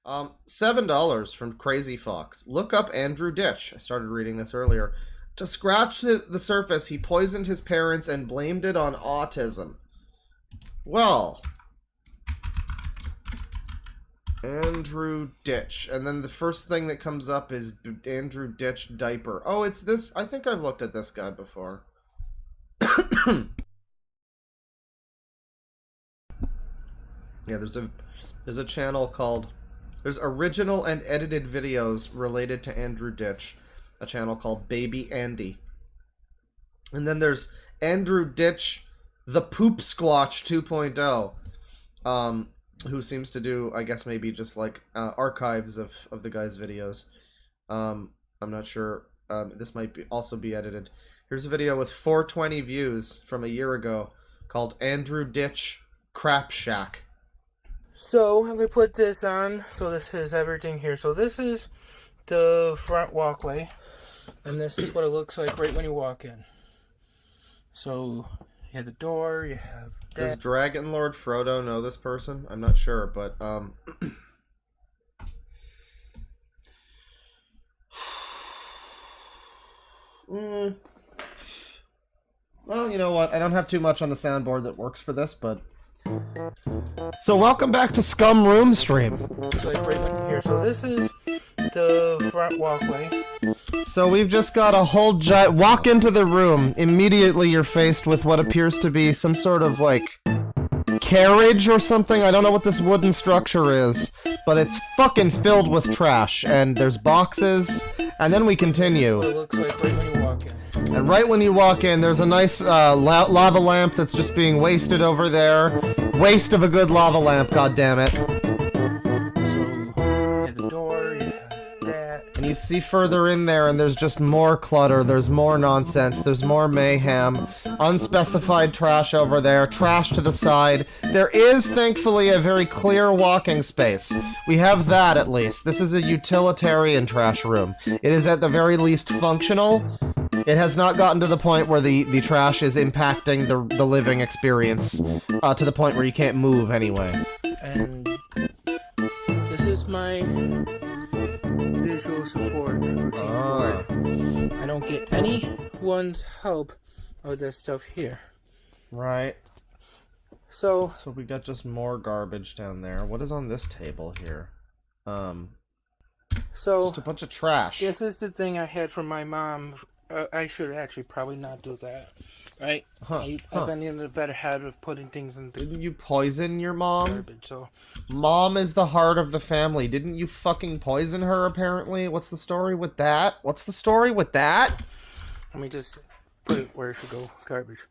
$7 from Crazy Fox. Look up Andrew Ditch. I started reading this earlier. To scratch the surface, he poisoned his parents and blamed it on autism. Well, Andrew Ditch. And then the first thing that comes up is Andrew Ditch diaper. Oh, it's this. I think I've looked at this guy before. Yeah, there's a channel called... There's original and edited videos related to Andrew Ditch. A channel called Baby Andy. And then there's Andrew Ditch, the Poopsquatch 2.0. Who seems to do, I guess, maybe just like archives of the guy's videos. I'm not sure. This might also be edited. Here's a video with 420 views from a year ago called Andrew Ditch Crap Shack. So I'm going to put this on. So this is everything here. So this is the front walkway. And this is what it looks like right when you walk in. So you have the door, you have that. Does Dragon Lord Frodo know this person? I'm not sure, but well, you know what? I don't have too much on the soundboard that works for this, but... So welcome back to Scum Room Stream. So like right in here. So this is the front walkway. So we've just got a whole walk into the room. Immediately you're faced with what appears to be some sort of, like, carriage or something. I don't know what this wooden structure is, but it's fucking filled with trash. And there's boxes, and then we continue. What it looks like right when you walk in. And right when you walk in, there's a nice lava lamp that's just being wasted over there. Waste of a good lava lamp, goddammit. So you have the door, you have that. And you see further in there, and there's just more clutter, there's more nonsense, there's more mayhem, unspecified trash over there, trash to the side. There is, thankfully, a very clear walking space. We have that, at least. This is a utilitarian trash room. It is at the very least functional. It has not gotten to the point where the trash is impacting the living experience, to the point where you can't move anyway. And this is my visual support routine board. I don't get anyone's help with this stuff here. Right. So we got just more garbage down there. What is on this table here? So just a bunch of trash. This is the thing I had from my mom. I should actually probably not do that, right? I've been in a better habit of putting things in. Didn't you poison your mom? Garbage, so. Mom is the heart of the family. Didn't you fucking poison her, apparently? What's the story with that? What's the story with that? Let me just put it where it should go. Garbage.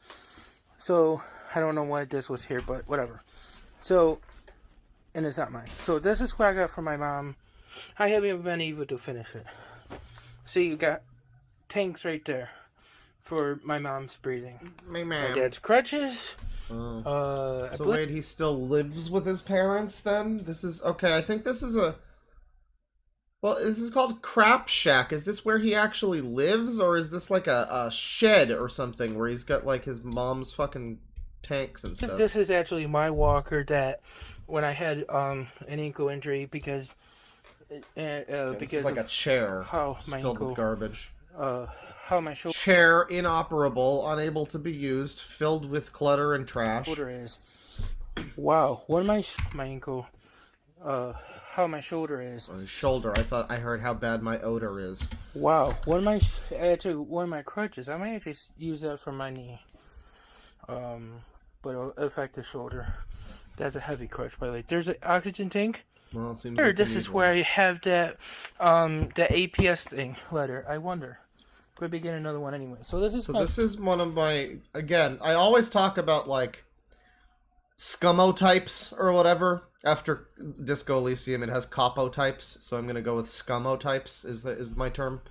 So, I don't know why this was here, but whatever. So, and it's not mine. So, this is what I got from my mom. I haven't even been able to finish it. See, you got tanks right there for my mom's breathing. My dad's crutches. So wait, he still lives with his parents then? This is... Okay, I think this is a... Well, this is called Crap Shack. Is this where he actually lives? Or is this like a shed or something where he's got like his mom's fucking tanks and stuff? This is actually my walker that when I had an ankle injury because... because it's like a chair my filled ankle, with garbage. How my shoulder... Chair inoperable, unable to be used, filled with clutter and trash. Shoulder is. Wow, what my ankle... how my shoulder is. Oh, his shoulder. I thought I heard how bad my odor is. Wow, one of my crutches. I might actually use that for my knee. But it'll affect the shoulder. That's a heavy crutch, by the way. There's an oxygen tank. Well, it seems here, like this is where I have that that APS thing letter. I wonder. Could be getting another one anyway. So this is this is one of my... Again, I always talk about, like, scummotypes or whatever. After Disco Elysium, it has copotypes, so I'm going to go with scummotypes is my term.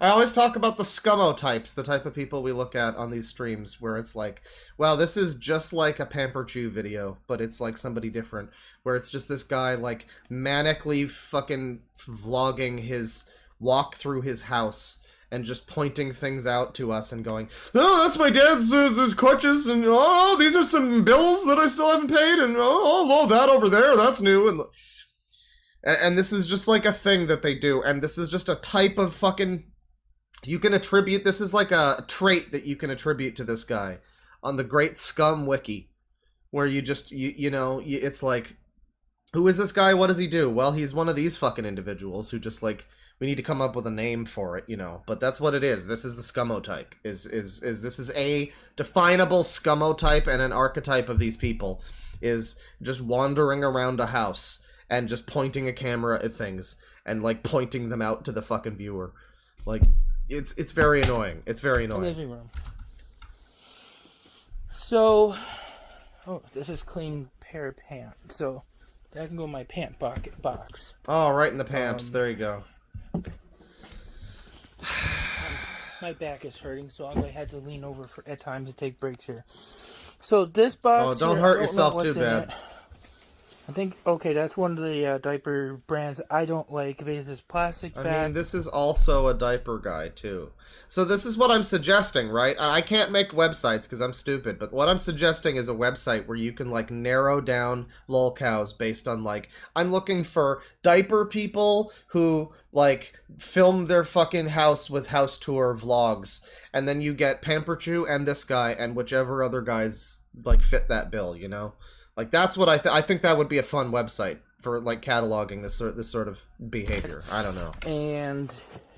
I always talk about the scummotypes, the type of people we look at on these streams, where it's like, wow, this is just like a Pamper Chew video, but it's like somebody different, where it's just this guy, like, manically fucking vlogging his walk through his house, and just pointing things out to us and going, oh, that's my dad's crutches, and oh, these are some bills that I still haven't paid, and oh, that over there, that's new, and And this is just like a thing that they do, and this is just a type of fucking... You can attribute... This is like a trait that you can attribute to this guy on the Great Scum Wiki, where you just, it's like, who is this guy? What does he do? Well, he's one of these fucking individuals who just, like, we need to come up with a name for it, but that's what it is. This is the scumotype. This is a definable scumotype, and an archetype of these people is just wandering around a house and just pointing a camera at things and, like, pointing them out to the fucking viewer. Like, it's very annoying. It's very annoying. Living room. So, this is clean pair of pants. So, that can go in my pant pocket box. Oh, right in the pants. There you go. My back is hurting, so I had to lean over at times to take breaks here. So, this box... Oh, don't hurt yourself too bad. I think, okay, that's one of the diaper brands I don't like because it's plastic bag. I mean, this is also a diaper guy, too. So this is what I'm suggesting, right? I can't make websites because I'm stupid, but what I'm suggesting is a website where you can, like, narrow down lolcows based on, like, I'm looking for diaper people who, like, film their fucking house with house tour vlogs, and then you get Pamper Chew and this guy and whichever other guys, like, fit that bill, Like, that's what I think that would be a fun website for, like, cataloging this sort of behavior. I don't know. And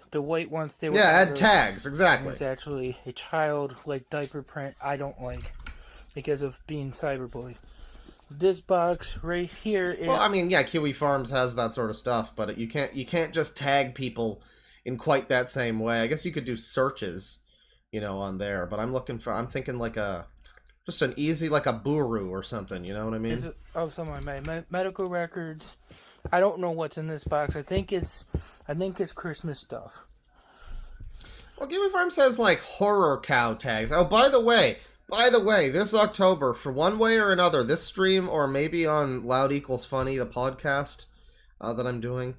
the white ones, they were... Yeah, add tags, exactly. It's actually a child, like, diaper print I don't like because of being cyberbullied. This box right here is... Well, I mean, yeah, Kiwi Farms has that sort of stuff, but you can't just tag people in quite that same way. I guess you could do searches, on there, but I'm thinking like just an easy, like a Buru or something, you know what I mean? Some of my medical records. I don't know what's in this box. I think it's Christmas stuff. Well, Kiwi Farms has, like, horror cow tags. Oh, by the way, this October, for one way or another, this stream, or maybe on Loud Equals Funny, the podcast that I'm doing,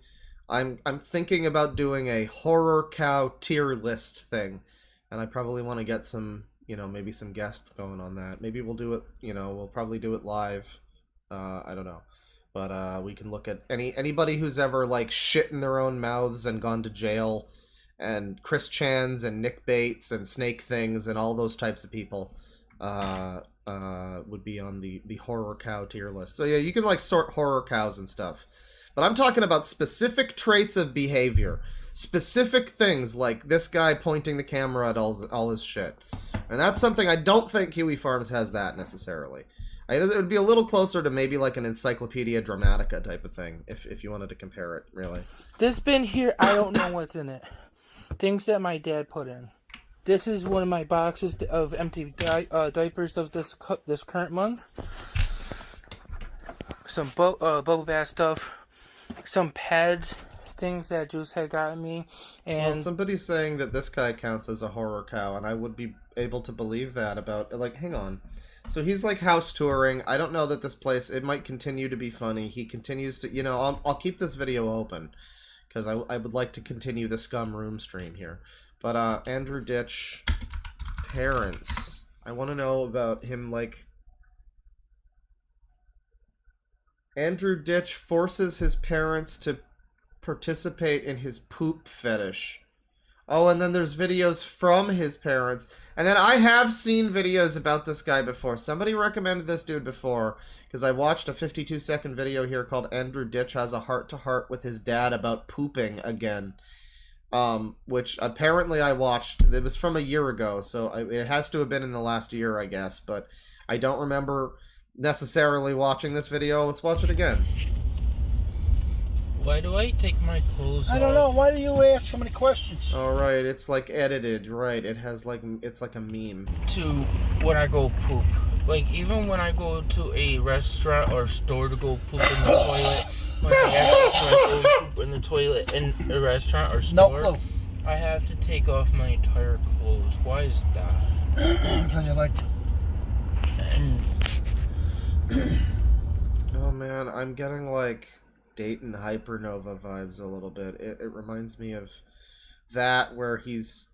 I'm thinking about doing a horror cow tier list thing, and I probably want to get some... maybe some guests going on that. Maybe we'll do it, we'll probably do it live. I don't know. But we can look at anybody who's ever, like, shit in their own mouths and gone to jail, and Chris Chans and Nick Bates and Snake Things and all those types of people would be on the horror cow tier list. So yeah, you can, like, sort horror cows and stuff. But I'm talking about specific traits of behavior. Specific things, like this guy pointing the camera at all his shit. And that's something I don't think Kiwi Farms has that, necessarily. It would be a little closer to maybe like an Encyclopedia Dramatica type of thing, if you wanted to compare it, really. This bin here, I don't know what's in it. Things that my dad put in. This is one of my boxes of empty diapers of this current month. Some bubble bath stuff. Some pads. Things that Juice had gotten me, and well, somebody's saying that this guy counts as a horror cow, and I would be able to believe that about, like, hang on. So he's, like, house touring. I don't know that this place, it might continue to be funny. He continues to, I'll keep this video open, because I would like to continue the Scum Room stream here. But, Andrew Ditch, parents. I want to know about him, like... Andrew Ditch forces his parents to participate in his poop fetish. Oh, and then there's videos from his parents. And then I have seen videos about this guy before. Somebody recommended this dude before, because I watched a 52-second video here called Andrew Ditch Has a Heart-to-Heart with His Dad About Pooping Again. Which apparently I watched. It was from a year ago, so it has to have been in the last year, I guess. But I don't remember necessarily watching this video. Let's watch it again. Why do I take my clothes off? I don't know. Why do you ask so many questions? Alright, it's like edited, right. It has like, it's like a meme. To when I go poop. Like, even when I go to a restaurant or store to go poop in the toilet, when I go poop in the toilet in a restaurant or store, no clue. I have to take off my entire clothes. Why is that? Because you like to. And... oh man, I'm getting like Dayton Hypernova vibes a little bit. It reminds me of that, where he's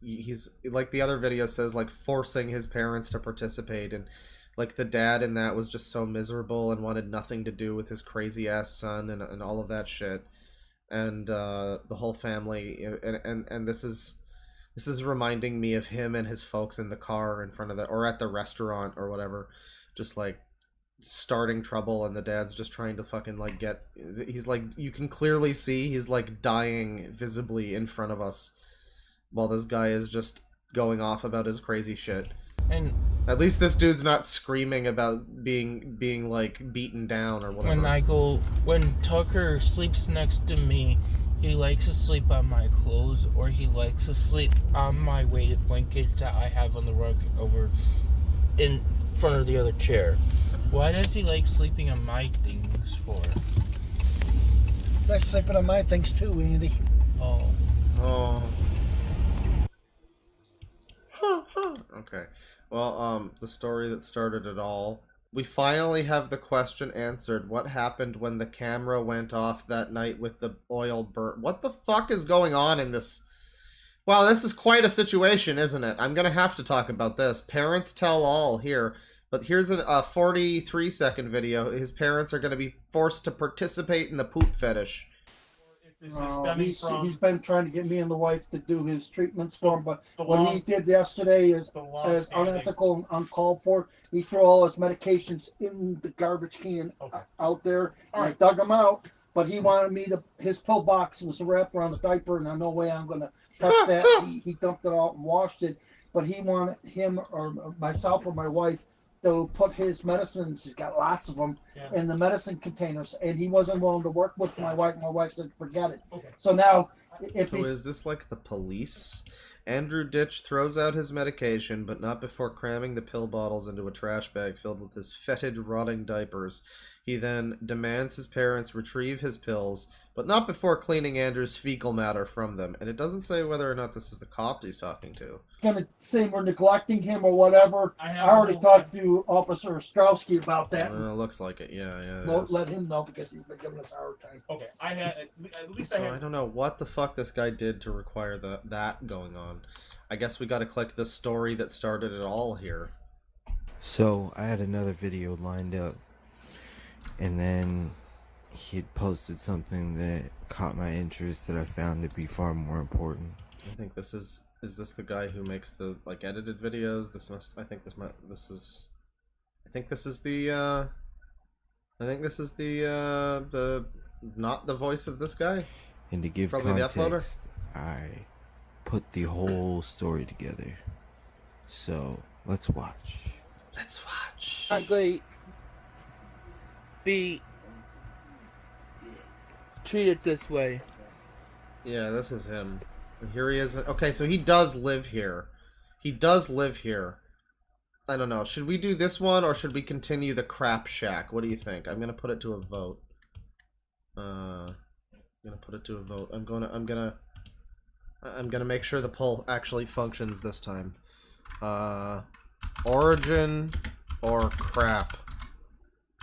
like the other video says, like forcing his parents to participate, and like the dad in that was just so miserable and wanted nothing to do with his crazy ass son and all of that shit. and the whole family, and this is reminding me of him and his folks in the car in front of the, or at the restaurant or whatever, just like starting trouble, and the dad's just trying to fucking like get, he's like, you can clearly see he's like dying visibly in front of us while this guy is just going off about his crazy shit. And at least this dude's not screaming about being like beaten down or whatever. when Tucker sleeps next to me, he likes to sleep on my clothes, or he likes to sleep on my weighted blanket that I have on the rug over in front of the other chair. Why does he like sleeping on my things for? That's sleeping on my things too, Andy. Oh. Oh. Okay. Well, the story that started it all. We finally have the question answered. What happened when the camera went off that night with the oil burn? What the fuck is going on in this? Wow, this is quite a situation, isn't it? I'm gonna have to talk about this. Parents tell all here. But here's a 43-second video. His parents are gonna be forced to participate in the poop fetish. He's been trying to get me and the wife to do his treatments for him, but what he did yesterday is unethical and uncalled for. He threw all his medications in the garbage can out there. I dug them out, but he wanted me to, his pill box was wrapped around the diaper, and there's no way I'm going to touch that. He dumped it out and washed it, but he wanted him or myself or my wife to put his medicines, he's got lots of them, in the medicine containers, and he wasn't willing to work with my wife. My wife said, forget it. So now, if he's... is this like the police? Andrew Ditch throws out his medication, but not before cramming the pill bottles into a trash bag filled with his fetid, rotting diapers. He then demands his parents retrieve his pills, but not before cleaning Andrew's fecal matter from them. And it doesn't say whether or not this is the cops he's talking to. Gonna say we're neglecting him or whatever. I already talked to Officer Ostrowski about that. Looks like it. Yeah. Let him know, because he's been giving us a hard time. Okay, at least so I don't know what the fuck this guy did to require that going on. I guess we got to click the story that started it all here. So I had another video lined up, and then he had posted something that caught my interest that I found to be far more important. I think this is this the guy who makes the like edited videos? I think this is the not the voice of this guy. And to give Probably context, I put the whole story together. So let's watch. Let's watch. Not going to be treated this way. Yeah, this is him. And here he is. Okay, so he does live here. He does live here. I don't know. Should we do this one, or should we continue the crap shack? What do you think? I'm gonna put it to a vote. I'm gonna put it to a vote. I'm gonna make sure the poll actually functions this time. Origin or crap?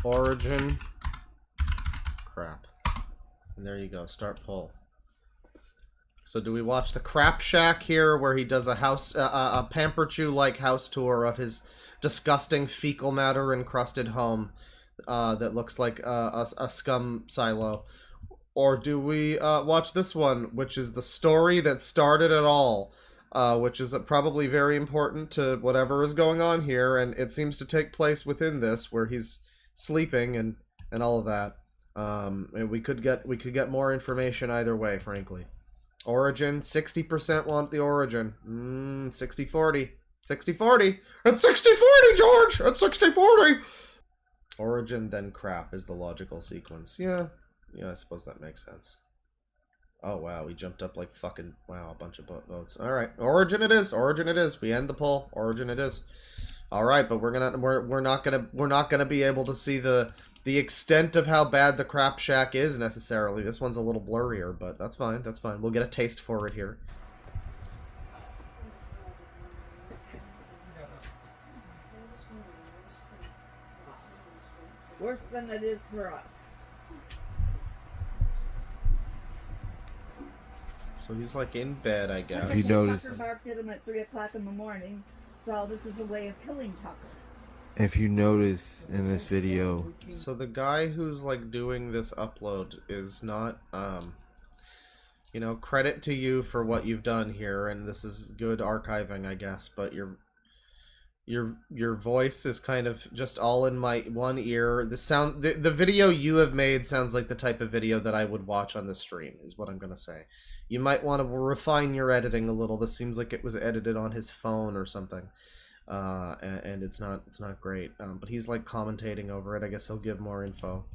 Origin. Crap. And there you go. Start poll. So do we watch the crap shack here, where he does a Pamper Chew-like house tour of his disgusting fecal matter encrusted home that looks like a scum silo? Or do we watch this one, which is the story that started it all, which is probably very important to whatever is going on here, and it seems to take place within this, where he's sleeping and all of that. And we could get more information either way, frankly. Origin, 60% want the origin. 60-40. 60-40. It's 60-40, George! It's 60-40! Origin, then crap is the logical sequence. Yeah, I suppose that makes sense. Oh, wow, we jumped up like fucking... Wow, a bunch of votes. Alright, origin it is. Origin it is. We end the poll. Origin it is. Alright, but we're not gonna be able to see the extent of how bad the crap shack is necessarily. This one's a little blurrier, but that's fine. That's fine. We'll get a taste for it here. Worse than it is for us. So he's like in bed, I guess. If you notice, Tucker barked at him at 3 o'clock in the morning, so this is a way of killing Tucker. if you notice in this video, So the guy who's like doing this upload is not You know, credit to you for what you've done here, and this is good archiving, I guess, but your voice is kind of just all in my one ear. The video you have made sounds like the type of video that I would watch on the stream, is what I'm gonna say. You might want to refine your editing a little. This seems like it was edited on his phone or something. And it's not great. But he's like commentating over it. I guess he'll give more info.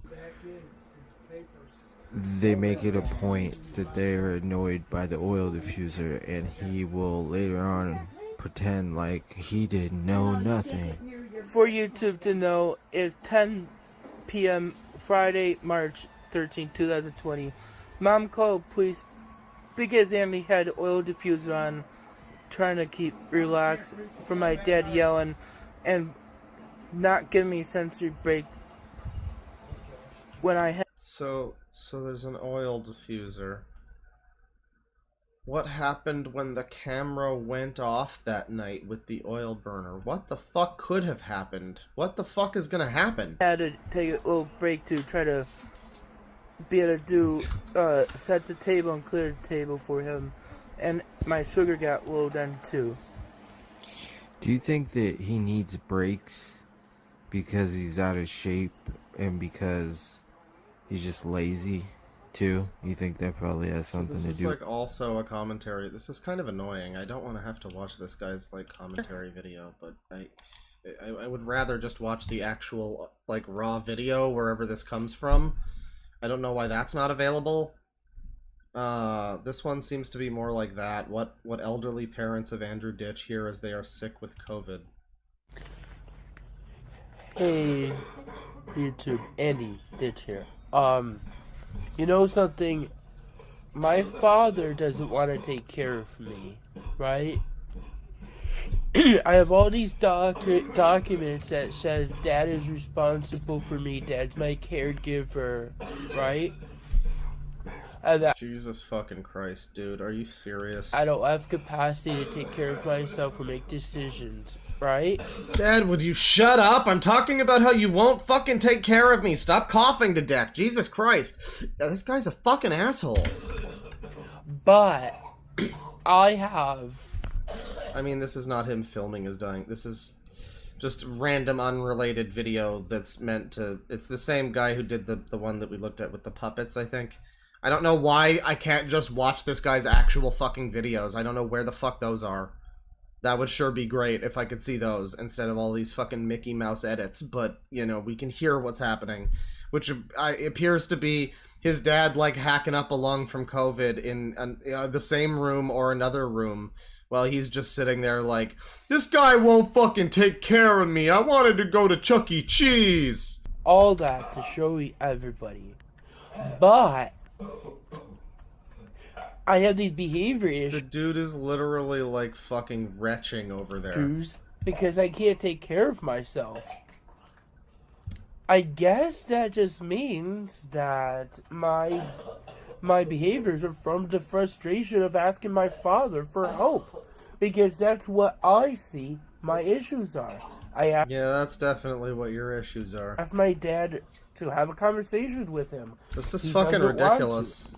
They make it a point that they're annoyed by the oil diffuser, and he will later on pretend like he didn't know nothing. For YouTube to know, is 10 p.m. Friday, March 13, 2020. Mom called police because Andy had oil diffuser on, trying to keep relaxed from my dad yelling and not giving me sensory break when I had. So there's an oil diffuser. What happened when the camera went off that night with the oil burner? What the fuck could have happened? What the fuck is gonna happen? Had to take a little break to try to be able to do, set the table and clear the table for him. And my sugar got low then too. Do you think that he needs breaks because he's out of shape and because he's just lazy too? You think that probably has something to do? This is like also a commentary. This is kind of annoying. I don't want to have to watch this guy's like commentary video, but I would rather just watch the actual like raw video wherever this comes from. I don't know why that's not available. This one seems to be more like that. What elderly parents of Andrew Ditch hear as they are sick with COVID. Hey, YouTube, Andy Ditch here. You know something? My father doesn't want to take care of me, right? I have all these documents that says Dad is responsible for me. Dad's my caregiver, right? Jesus fucking Christ, dude. Are you serious? I don't have capacity to take care of myself or make decisions, right? Dad, would you shut up? I'm talking about how you won't fucking take care of me. Stop coughing to death. Jesus Christ. This guy's a fucking asshole. But I have... I mean, this is not him filming his dying. This is just random unrelated video that's meant to... It's the same guy who did the one that we looked at with the puppets, I think. I don't know why I can't just watch this guy's actual fucking videos. I don't know where the fuck those are. That would sure be great if I could see those instead of all these fucking Mickey Mouse edits. But, you know, we can hear what's happening. Which appears to be his dad, like, hacking up along from COVID in the same room or another room. While he's just sitting there like, this guy won't fucking take care of me. I wanted to go to Chuck E. Cheese. All that to show everybody. But I have these behavior issues. The dude is literally like fucking retching over there. Because I can't take care of myself. I guess that just means that my behaviors are from the frustration of asking my father for help. Because that's what I see my issues are. Yeah, that's definitely what your issues are. Asked my dad to have a conversation with him. This is fucking ridiculous.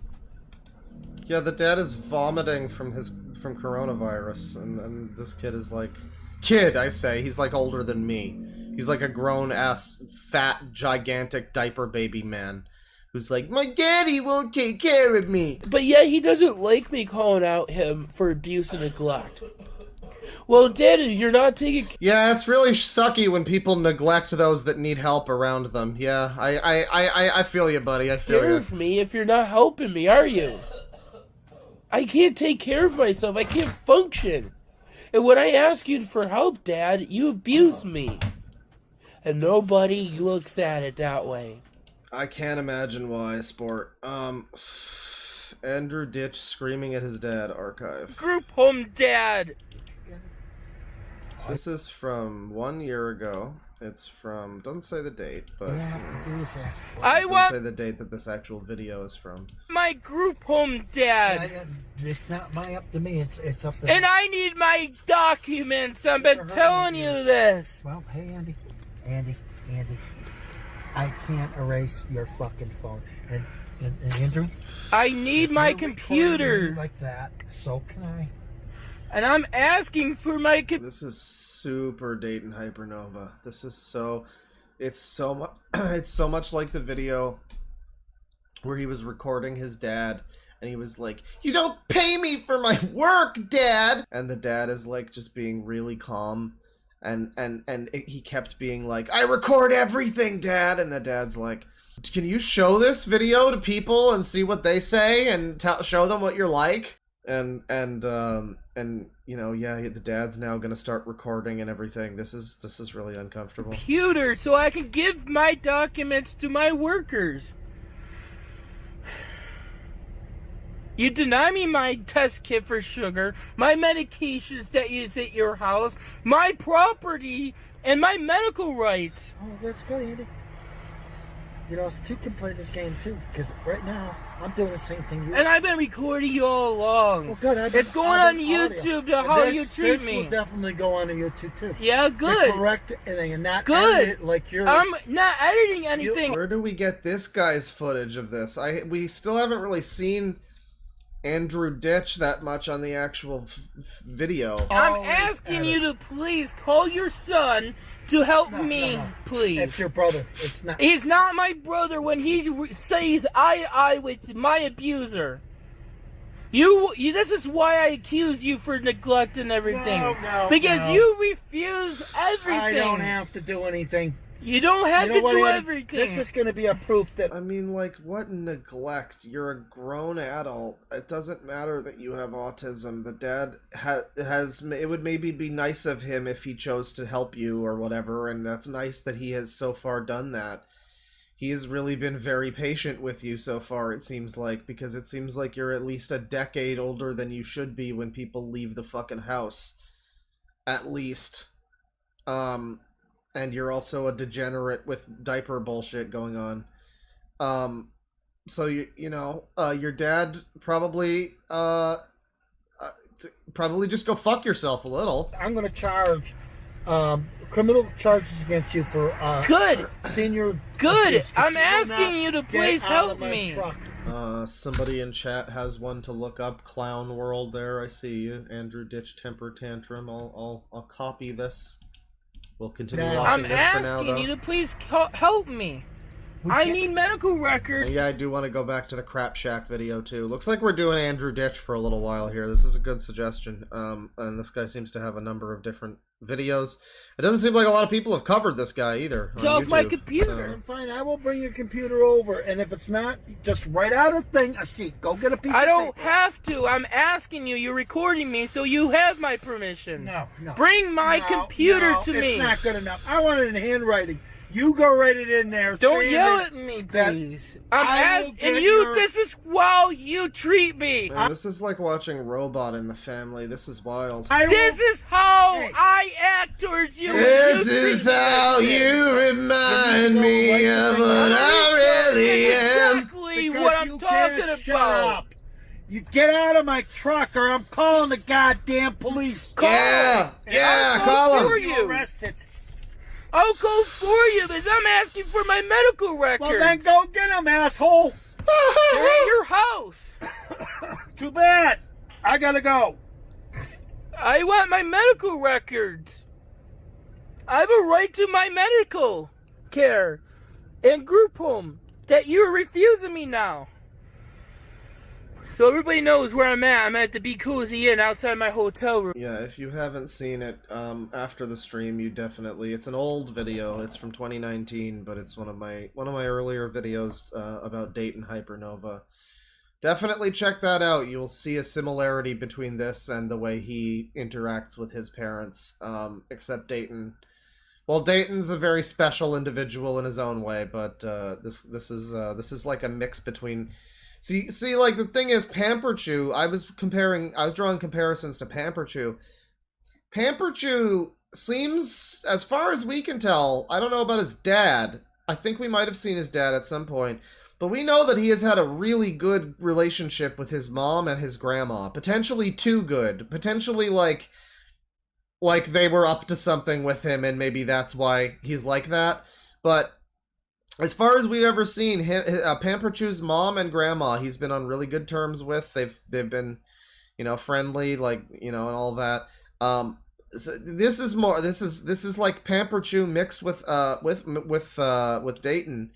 Yeah, the dad is vomiting from coronavirus, and this kid is like... Kid, I say. He's like older than me. He's like a grown-ass, fat, gigantic diaper baby man. Who's like, my daddy won't take care of me. But yeah, he doesn't like me calling out him for abuse and neglect. Well, Daddy, you're not taking... Yeah, it's really sucky when people neglect those that need help around them. Yeah, I feel you, buddy. I feel you. Care of me if you're not helping me, are you? I can't take care of myself. I can't function. And when I ask you for help, Dad, you abuse me. And nobody looks at it that way. I can't imagine why, sport. Andrew Ditch screaming at his dad archive. Group home, Dad! This is from 1 year ago. It's from, doesn't say the date, but I want say the date that this actual video is from. My group home, Dad. It's not up to me. It's up to. And I need my documents. I've been telling you this. Well, hey, Andy, I can't erase your fucking phone. And And Andrew, I need my you're recording me computer. like that. So can I. And I'm asking for my computer. This is super Dayton Hypernova. This is so... It's so much... It's so much like the video where he was recording his dad, and he was like, "You don't pay me for my work, Dad!" And the dad is like just being really calm, and he kept being like, "I record everything, Dad!" And the dad's like, "Can you show this video to people and see what they say and show them what you're like?" And you know, yeah, the dad's now gonna start recording and everything. This is really uncomfortable. Computer so I can give my documents to my workers. You deny me my test kit for sugar, my medications that use at your house, my property, and my medical rights. Oh, that's good, Andy. You know, two can play this game too, because right now I'm doing the same thing you are. And I've been recording you all along. Well, good. It's going on YouTube to how you treat this me. Will definitely go on to YouTube too. Yeah, good. You're correct, and then you're not Good. editing it like yours. I'm not editing anything. Where do we get this guy's footage of this? We still haven't really seen Andrew Ditch that much on the actual video. I'm Always asking edit. you to please call your son to help me, please. It's your brother. It's not. He's not my brother when he says eye with my abuser. You this is why I accuse you for neglect and everything. No, because you refuse everything. I don't have to do anything. You don't have You know to what, do Andy? everything. This is going to be a proof that I mean, like, what neglect? You're a grown adult. It doesn't matter that you have autism. The dad has... It would maybe be nice of him if he chose to help you or whatever, and that's nice that he has so far done that. He has really been very patient with you so far, it seems like, because it seems like you're at least a decade older than you should be when people leave the fucking house. At least. And you're also a degenerate with diaper bullshit going on. So you know, your dad probably just go fuck yourself a little. I'm going to charge criminal charges against you for Good. senior. Good. abuse, 'cause I'm you will asking not you to get please out help of my me. truck. Somebody in chat has one to look up. Clown World there, I see you. Andrew Ditch Temper Tantrum. I'll copy this. We'll continue No. watching I'm this for now, asking though. you to please help me. I need medical records. And yeah, I do want to go back to the Crap Shack video, too. Looks like we're doing Andrew Ditch for a little while here. This is a good suggestion. And this guy seems to have a number of different videos. It doesn't seem like a lot of people have covered this guy, either. It's on off my YouTube, computer. so- Fine, I will bring your computer over, and if it's not, just write out a sheet. Go get a piece I of don't paper. have to. I'm asking you. You're recording me, so you have my permission. No. Bring my computer to me. It's not good enough. I want it in handwriting. You go write it in there. Don't saying yell that- at me, that please. I will asking get you. your- This is how you treat me. Man, this is like watching Robot in the Family. This is wild. This is how Hey. I act towards you. This You is treat how me. you remind me of what I really That's am. exactly Because what I'm you talking can't shut about. up. You get out of my truck, or I'm calling the goddamn police. Yeah, I'll go call for him. you. Arrested. I'll go for you because I'm asking for my medical records. Well, then go get him, asshole. They're at your house. Too bad. I gotta go. I want my medical records. I have a right to my medical care and group home that you're refusing me now. So everybody knows where I'm at. I'm at the Be Cozy Inn outside my hotel room. Yeah, if you haven't seen it after the stream, you definitely. It's an old video. It's from 2019, but it's one of my earlier videos about Dayton Hypernova. Definitely check that out. You'll see a similarity between this and the way he interacts with his parents. Except Dayton. Well, Dayton's a very special individual in his own way, but this is like a mix between. See, like, the thing is, Pamper Chew, I was drawing comparisons to Pamper Chew. Pamper Chew seems, as far as we can tell, I don't know about his dad. I think we might have seen his dad at some point. But we know that he has had a really good relationship with his mom and his grandma. Potentially too good. Potentially, like they were up to something with him, and maybe that's why he's like that. But as far as we've ever seen, Pamperchew's mom and grandma, he's been on really good terms with. They've been, friendly, like, and all that. So this is like Pamperchew mixed with Dayton,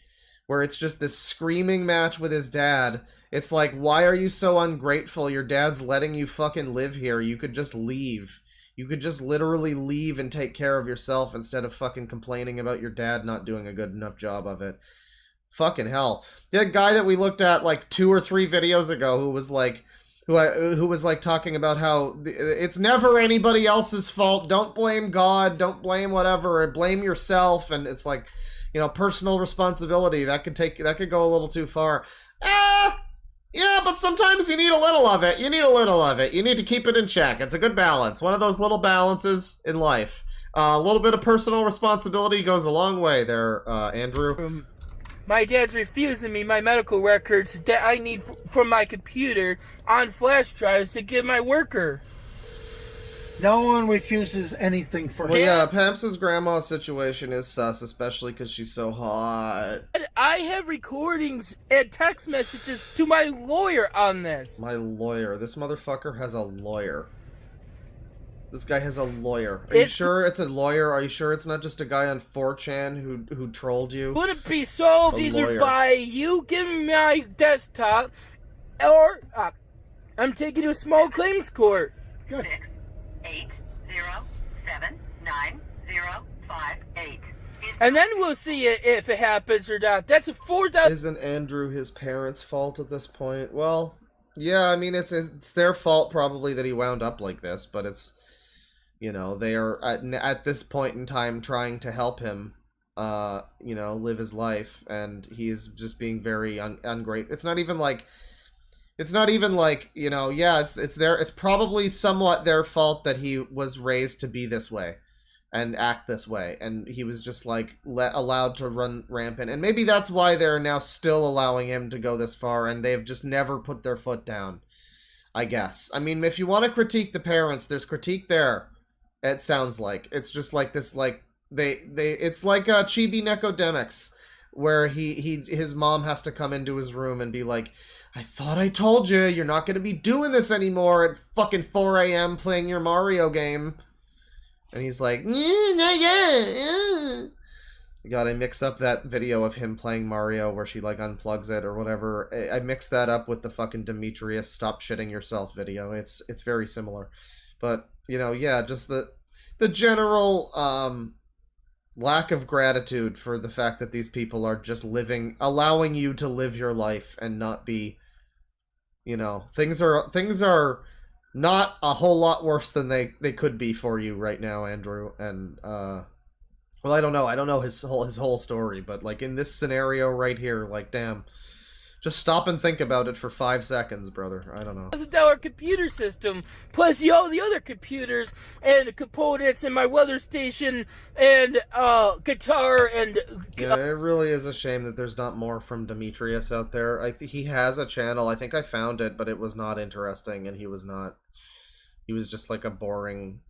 where it's just this screaming match with his dad. It's like, why are you so ungrateful? Your dad's letting you fucking live here. You could just leave. You could just literally leave and take care of yourself instead of fucking complaining about your dad not doing a good enough job of it. Fucking hell. The guy that we looked at like 2 or 3 videos ago who was like, who was like talking about how it's never anybody else's fault. Don't blame God. Don't blame whatever. Blame yourself. And it's like, personal responsibility. That could go a little too far. Yeah, but sometimes you need a little of it. You need to keep it in check. It's a good balance. One of those little balances in life. A little bit of personal responsibility goes a long way there, Andrew. My dad's refusing me my medical records that I need from my computer on flash drives to give my worker. No one refuses anything for him. Well, yeah, Pamps' grandma's situation is sus, especially because she's so hot. I have recordings and text messages to my lawyer on this. My lawyer. This motherfucker has a lawyer. This guy has a lawyer. Are you sure it's a lawyer? Are you sure it's not just a guy on 4chan who trolled you? Would it be solved either by you giving me my desktop, or I'm taking to a small claims court? Good. 6807905 And then we'll see if it happens or not. That's a 4,000. Isn't Andrew his parents' fault at this point? Well, yeah, I mean, it's their fault probably that he wound up like this, but it's, they are at this point in time trying to help him, live his life, and he's just being very ungrateful. It's not even like, yeah, it's probably somewhat their fault that he was raised to be this way and act this way, and he was just like allowed to run rampant, and maybe that's why they're now still allowing him to go this far, and they've just never put their foot down, I guess. I mean, if you want to critique the parents, there's critique there. It sounds like it's just like this, like it's like Chibi Necodemics, where his mom has to come into his room and be like, I thought I told you, you're not going to be doing this anymore at fucking 4 a.m. playing your Mario game. And he's like, not yet. God, I mix up that video of him playing Mario where she like unplugs it or whatever. I mixed that up with the fucking Demetrius Stop Shitting Yourself video. It's very similar. But, yeah, just the general lack of gratitude for the fact that these people are just allowing you to live your life and not be, things are not a whole lot worse than they could be for you right now, Andrew. And well, I don't know his whole story, but like in this scenario right here, like, damn, just stop and think about it for 5 seconds, brother. I don't know. $1,000 computer system, plus all the other computers and components and my weather station and guitar and. Yeah, it really is a shame that there's not more from Demetrius out there. He has a channel. I think I found it, but it was not interesting, and he was just like a boring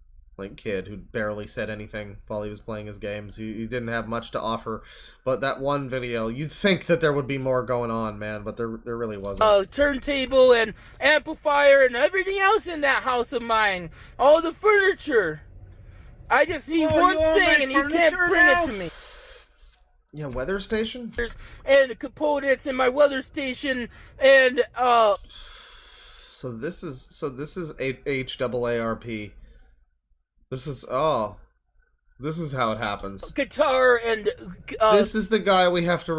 kid who barely said anything while he was playing his games. He didn't have much to offer, but that one video, you'd think that there would be more going on, man, but there really wasn't. Turntable and amplifier and everything else in that house of mine. All the furniture. I just need one thing and you can't bring it to me. Yeah, weather station? And the components in my weather station and So this is HAARP. This is how it happens. Guitar and this is the guy we have to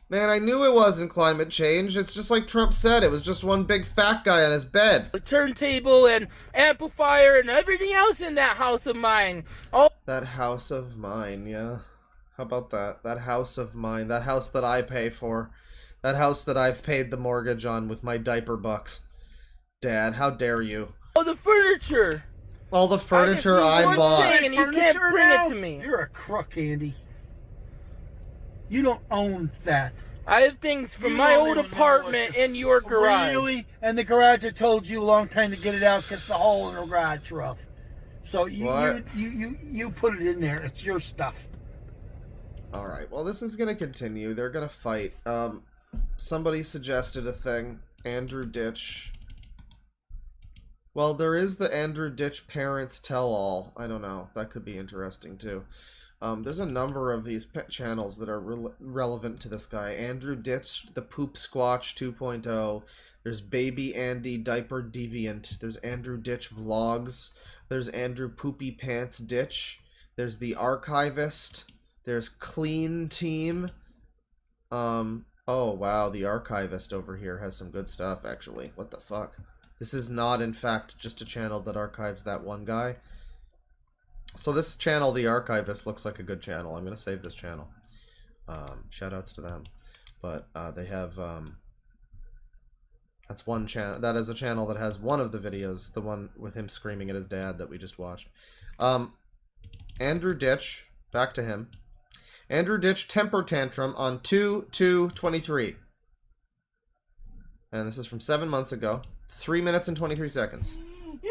Man, I knew it wasn't climate change. It's just like Trump said. It was just one big fat guy on his bed. A turntable and amplifier and everything else in that house of mine. That house of mine, yeah. How about that? That house of mine. That house that I pay for. That house that I've paid the mortgage on with my diaper bucks. Dad, how dare you? All the furniture. All the furniture I bought. And you can't bring it to me. You're a crook, Andy. You don't own that. I have things from my old apartment in your garage. Really? And the garage I told you a long time to get it out because the hole in the garage rough. So you put it in there. It's your stuff. Alright, well this is gonna continue. They're gonna fight. Somebody suggested a thing. Andrew Ditch. Well, there is the Andrew Ditch Parents Tell-All. I don't know. That could be interesting, too. There's a number of these channels that are relevant to this guy. Andrew Ditch, the Poopsquatch 2.0. There's Baby Andy Diaper Deviant. There's Andrew Ditch Vlogs. There's Andrew Poopy Pants Ditch. There's the Archivist. There's Clean Team. Oh, wow, the Archivist over here has some good stuff, actually. What the fuck? This is not, in fact, just a channel that archives that one guy. So this channel, the Archivist, looks like a good channel. I'm going to save this channel. Shoutouts to them. But they have... that's one channel. That is a channel that has one of the videos, the one with him screaming at his dad that we just watched. Andrew Ditch, back to him. Andrew Ditch Temper Tantrum on 2/2/23. And this is from 7 months ago. 3 minutes and 23 seconds. I'm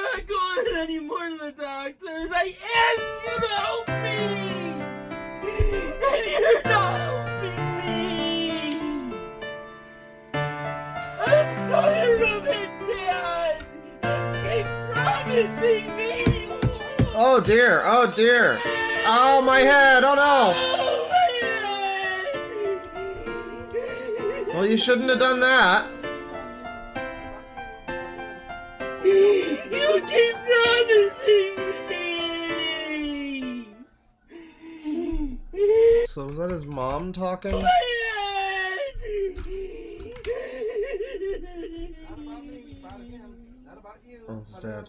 not going anymore to the doctors. I asked you to help me. And you're not helping me. I'm tired of it, Dad. You keep promising me. Oh dear, oh dear. Oh, my head, oh no. Well, you shouldn't have done that. You keep promising me. So was that his mom talking? My head. Oh, he's dead.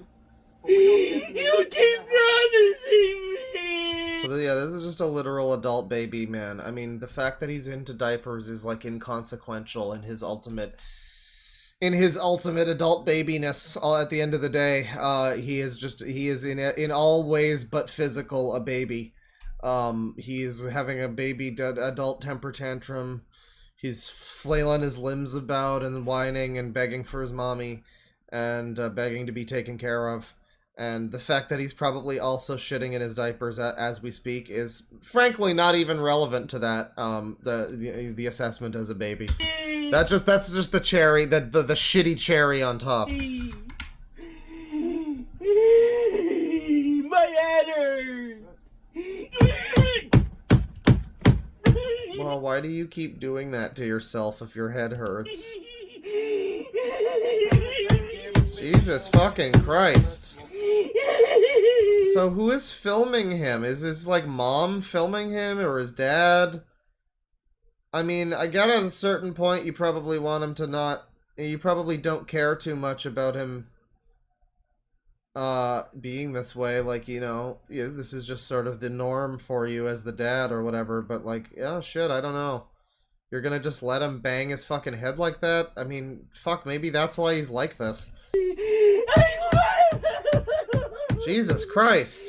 You keep promising me. So yeah, this is just a literal adult baby man. I mean, the fact that he's into diapers is like inconsequential in his ultimate adult babiness. At the end of the day, he is in all ways but physical a baby. He's having a baby adult temper tantrum. He's flailing his limbs about and whining and begging for his mommy and begging to be taken care of. And the fact that he's probably also shitting in his diapers as we speak is, frankly, not even relevant to that. The assessment as a baby. That's just the cherry, the shitty cherry on top. My head hurts. Well, why do you keep doing that to yourself if your head hurts? Jesus fucking Christ. So who is filming him? Is his, like, mom filming him, or his dad? I mean, I get at a certain point you probably want him to not... You probably don't care too much about him being this way, like, you know, this is just sort of the norm for you as the dad or whatever, but, like, oh shit, I don't know. You're gonna just let him bang his fucking head like that? I mean, fuck, maybe that's why he's like this. Jesus Christ.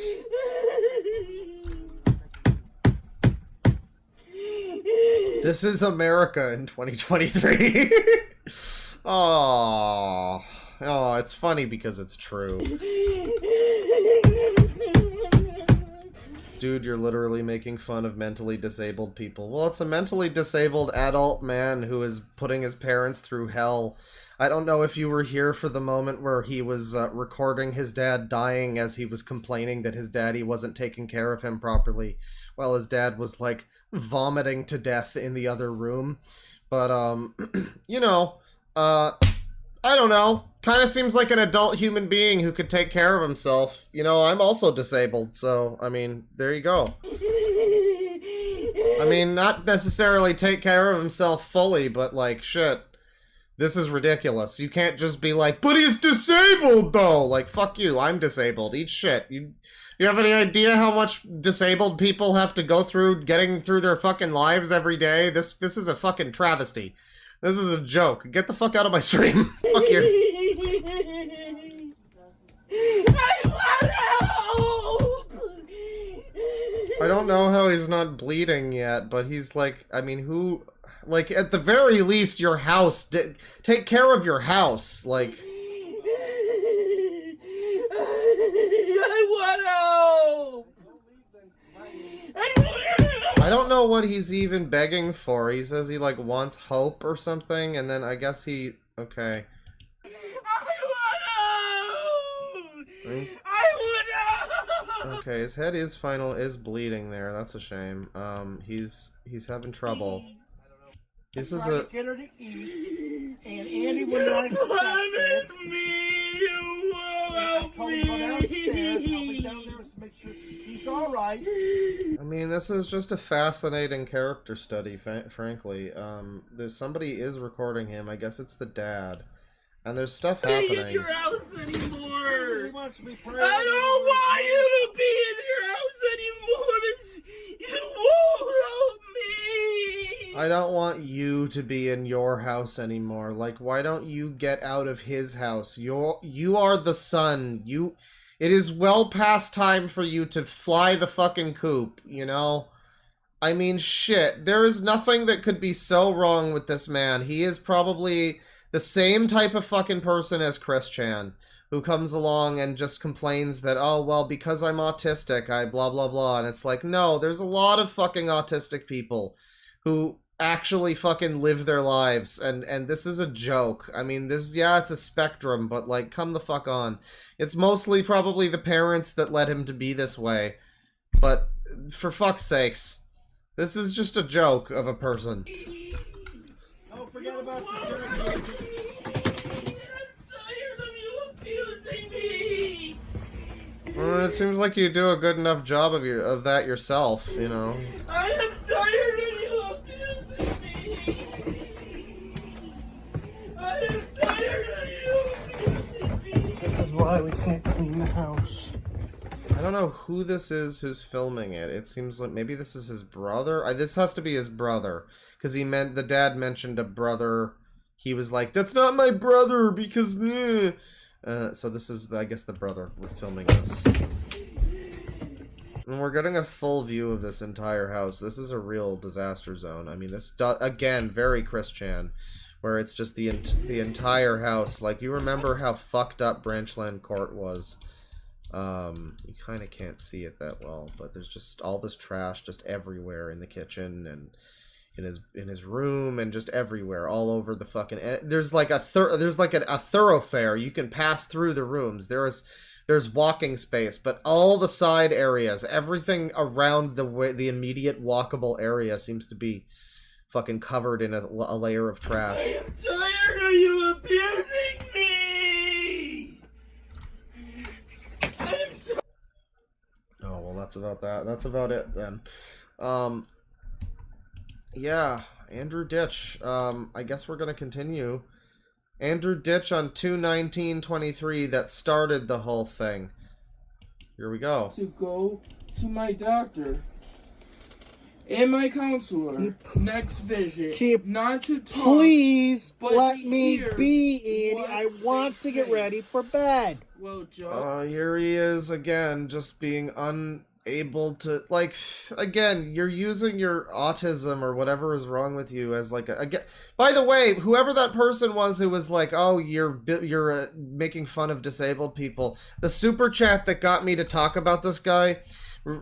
This is America in 2023. Oh, it's funny because it's true. Dude, you're literally making fun of mentally disabled people. Well, it's a mentally disabled adult man who is putting his parents through hell. I don't know if you were here for the moment where he was recording his dad dying as he was complaining that his daddy wasn't taking care of him properly, while his dad was, like, vomiting to death in the other room. But, you know, I don't know. Kind of seems like an adult human being who could take care of himself. You know, I'm also disabled, so, I mean, there you go. I mean, not necessarily take care of himself fully, but, like, shit. This is ridiculous. You can't just be like, but he's disabled, though! Like, fuck you, I'm disabled. Eat shit. You have any idea how much disabled people have to go through getting through their fucking lives every day? This is a fucking travesty. This is a joke. Get the fuck out of my stream. Fuck you. I want help! I don't know how he's not bleeding yet, but he's like, I mean, who... Like, at the very least, your house... Take care of your house, like... I want help! don't know what he's even begging for. He says he, like, wants hope or something, and then I guess he... Okay. Okay, his head is bleeding there. That's a shame. He's having trouble. This is a... Get her to eat, and Andy would not accept me, you won't help me. Go downstairs. I'll be down there to make sure he's all right. I mean, this is just a fascinating character study, frankly. There's somebody is recording him. I guess it's the dad. And there's stuff happening. Be in your house anymore. He wants to be I don't want you to be in your house anymore. You won't help me. I don't want you to be in your house anymore. Like, why don't you get out of his house? You are the son. It is well past time for you to fly the fucking coop, you know? I mean, shit. There is nothing that could be so wrong with this man. He is probably the same type of fucking person as Chris Chan, who comes along and just complains that, oh, well, because I'm autistic, I blah, blah, blah. And it's like, no, there's a lot of fucking autistic people who actually fucking live their lives, and this is a joke. I mean, yeah, it's a spectrum, but, like, come the fuck on. It's mostly probably the parents that led him to be this way. But, for fuck's sakes, this is just a joke of a person. Don't forget about the Well, it seems like you do a good enough job of that yourself, you know. I am tired of you abusing me. I am tired of you abusing me. This is why we can't clean the house. I don't know who this is who's filming it. It seems like maybe this is his brother. This has to be his brother, because the dad mentioned a brother. He was like, "That's not my brother," because. So this is, I guess, the brother. We're filming this. And we're getting a full view of this entire house. This is a real disaster zone. I mean, this, again, very Chris Chan, where it's just the entire house. Like, you remember how fucked up Branchland Court was. You kind of can't see it that well, but there's just all this trash just everywhere in the kitchen and in his room and just everywhere, all over the fucking. There's like a thoroughfare. You can pass through the rooms. There's walking space, but all the side areas, everything around the immediate walkable area seems to be fucking covered in a layer of trash. I am tired of you abusing me. Oh, well, that's about that. That's about it then. Yeah, Andrew Ditch. I guess we're gonna continue. Andrew Ditch on 2/19/23 that started the whole thing. Here we go. To go to my doctor and my counselor next visit. Chip, not to talk. Please but let to me hear be, Andy. what I want they to get say. ready for bed. Well, Joe. Here he is again, just being unable to, like, again, you're using your autism or whatever is wrong with you as like by the way, whoever that person was who was like, oh, you're making fun of disabled people, the super chat that got me to talk about this guy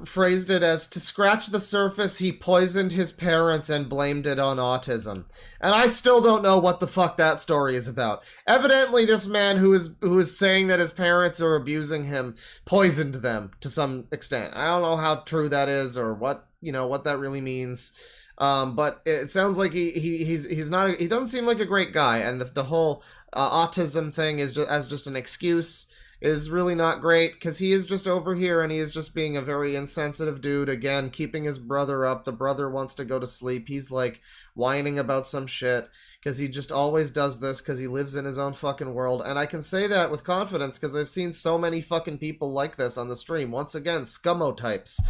phrased it as, to scratch the surface, he poisoned his parents and blamed it on autism. And I still don't know what the fuck that story is about. Evidently, this man who is saying that his parents are abusing him poisoned them to some extent. I don't know how true that is or what that really means. But it sounds like he's not. He doesn't seem like a great guy, and the whole autism thing is just an excuse. Is really not great, because he is just over here and he is just being a very insensitive dude, again, keeping his brother up. The brother wants to go to sleep. He's like whining about some shit, because he just always does this, because he lives in his own fucking world. And I can say that with confidence, because I've seen so many fucking people like this on the stream. Once again, scummo types.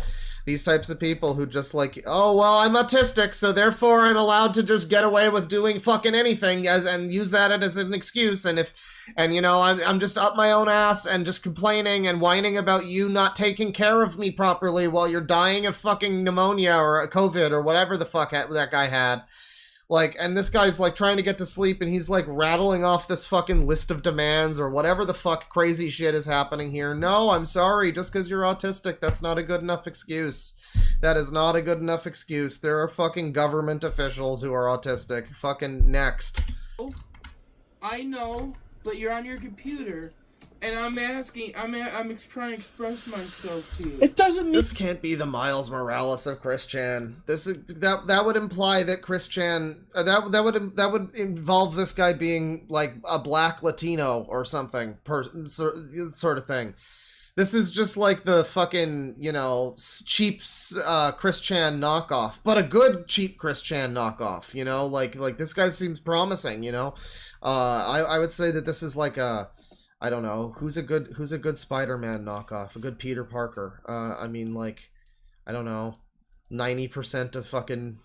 These types of people who just like, oh, well, I'm autistic, so therefore I'm allowed to just get away with doing fucking anything and use that as an excuse. And you know, I'm just up my own ass and just complaining and whining about you not taking care of me properly while you're dying of fucking pneumonia or COVID or whatever the fuck that guy had. Like, and this guy's like trying to get to sleep and he's like rattling off this fucking list of demands or whatever the fuck crazy shit is happening here. No, I'm sorry, just because you're autistic, that's not a good enough excuse. That is not a good enough excuse. There are fucking government officials who are autistic. Fucking next. I know, but you're on your computer, and I'm asking. I'm trying to express myself to you. It doesn't mean This can't be the Miles Morales of Chris Chan. That would imply that Chris Chan that would involve this guy being like a black Latino or something sort of thing. This is just like the fucking, you know, cheap Chris Chan knockoff, but a good cheap Chris Chan knockoff, you know? Like this guy seems promising, you know? I would say that this is like a, I don't know, who's a good Spider-Man knockoff, a good Peter Parker. I mean, like, I don't know, 90% of fucking,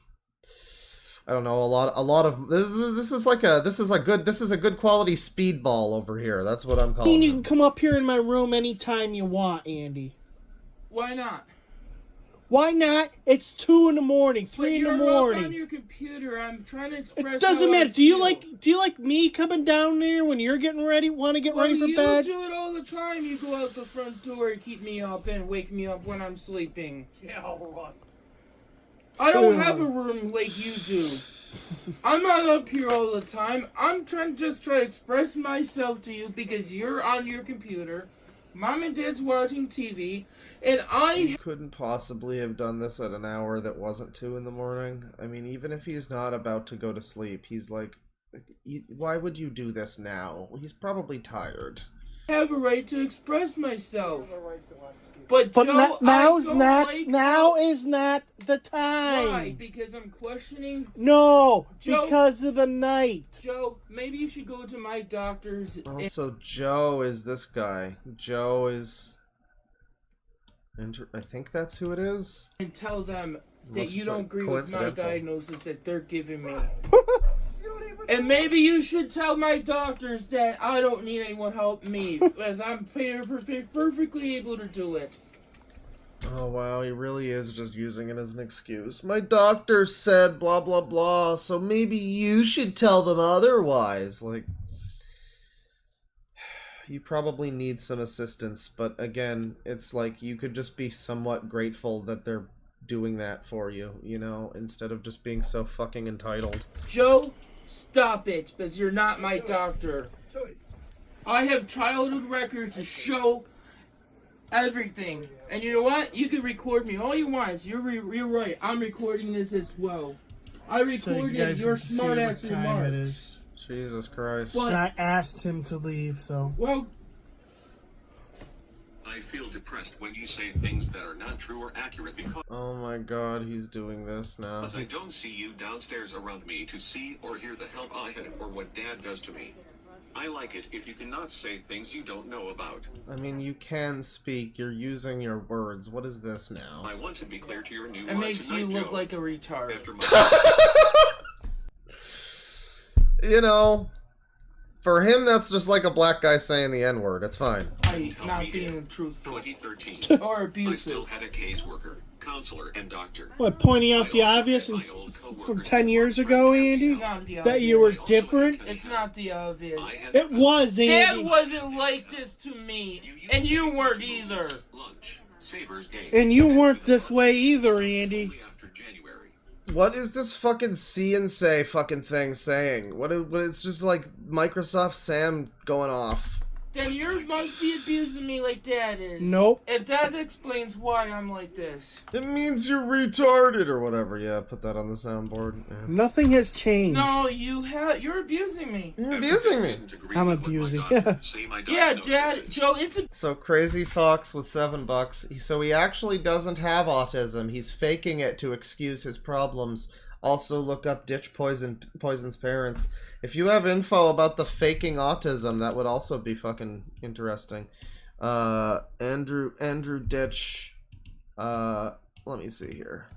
I don't know, a lot of this is a good quality speedball over here. That's what I'm calling You it. can come up here in my room anytime you want, Andy. Why not? Why not? It's 2 in the morning, 3 in the You're morning. up on your computer. I'm trying to express. It doesn't how I matter. Do you feel. like me coming down there when you're getting ready? Want to get ready for you bed? do it all the time. You go out the front door and keep me up and wake me up when I'm sleeping. Yeah, all right. I don't have a room like you do. I'm not up here all the time. I'm trying to express myself to you because you're on your computer. Mom and Dad's watching TV, and You couldn't possibly have done this at an hour that wasn't 2 in the morning. I mean, even if he's not about to go to sleep, he's like, why would you do this now? He's probably tired. have a right to express myself. But But Joe, now I is don't not like now how- is not the time. Why? Because I'm questioning. No, Joe- because of the night. Joe, maybe you should go to my doctor's. Also, Joe is this guy. Joe is... I think that's who it is. And tell them that Unless you it's, don't like, agree with my coincidental. diagnosis that they're giving me. And maybe you should tell my doctors that I don't need anyone help me, as I'm perfectly able to do it. Oh wow, he really is just using it as an excuse. My doctor said blah blah blah, so maybe you should tell them otherwise. Like, you probably need some assistance, but again, it's like you could just be somewhat grateful that they're doing that for you, you know, instead of just being so fucking entitled. Joe, stop it, because you're not my doctor. I have childhood records to show everything. And you know what? You can record me all you want. You're right. I'm recording this as well. I recorded your smart ass remarks. Jesus Christ. But, I asked him to leave, so. well, I feel depressed when you say things that are not true or accurate Oh my god, he's doing this now. because I don't see you downstairs around me to see or hear the help I had or what Dad does to me. I like it if you cannot say things you don't know about. I mean, you can speak. You're using your words. What is this now? I want to be clear to your new it makes you tonight, look Joe. like a retard. After my You know, for him, that's just like a black guy saying the N-word. It's fine. I'm not being truthful 2013, or I still abusive. had a caseworker, counselor, and doctor. What, pointing out the I also obvious had my and old coworkers from 10 years and ago, friends Andy? It's not the That you were obvious. different? It's not the obvious. I had It was, Dad Andy. wasn't like this to me, and you weren't either. Lunch, Sabres game, And you weren't this way either, Andy. only after January. What is this fucking see and say fucking thing saying? What it's just like Microsoft Sam going off. Then you must be abusing me like Dad is. Nope. And that explains why I'm like this. It means you're retarded or whatever. Yeah, put that on the soundboard. Yeah. Nothing has changed. No, you're abusing me. You're abusing me. Didn't agree I'm with what my abusing. doctor say my Yeah, diagnosis Dad, is. Joe, it's a So Crazy Fox with $7. So he actually doesn't have autism. He's faking it to excuse his problems. Also, look up Ditch Poison's parents. If you have info about the faking autism, that would also be fucking interesting. Andrew Ditch. Let me see here.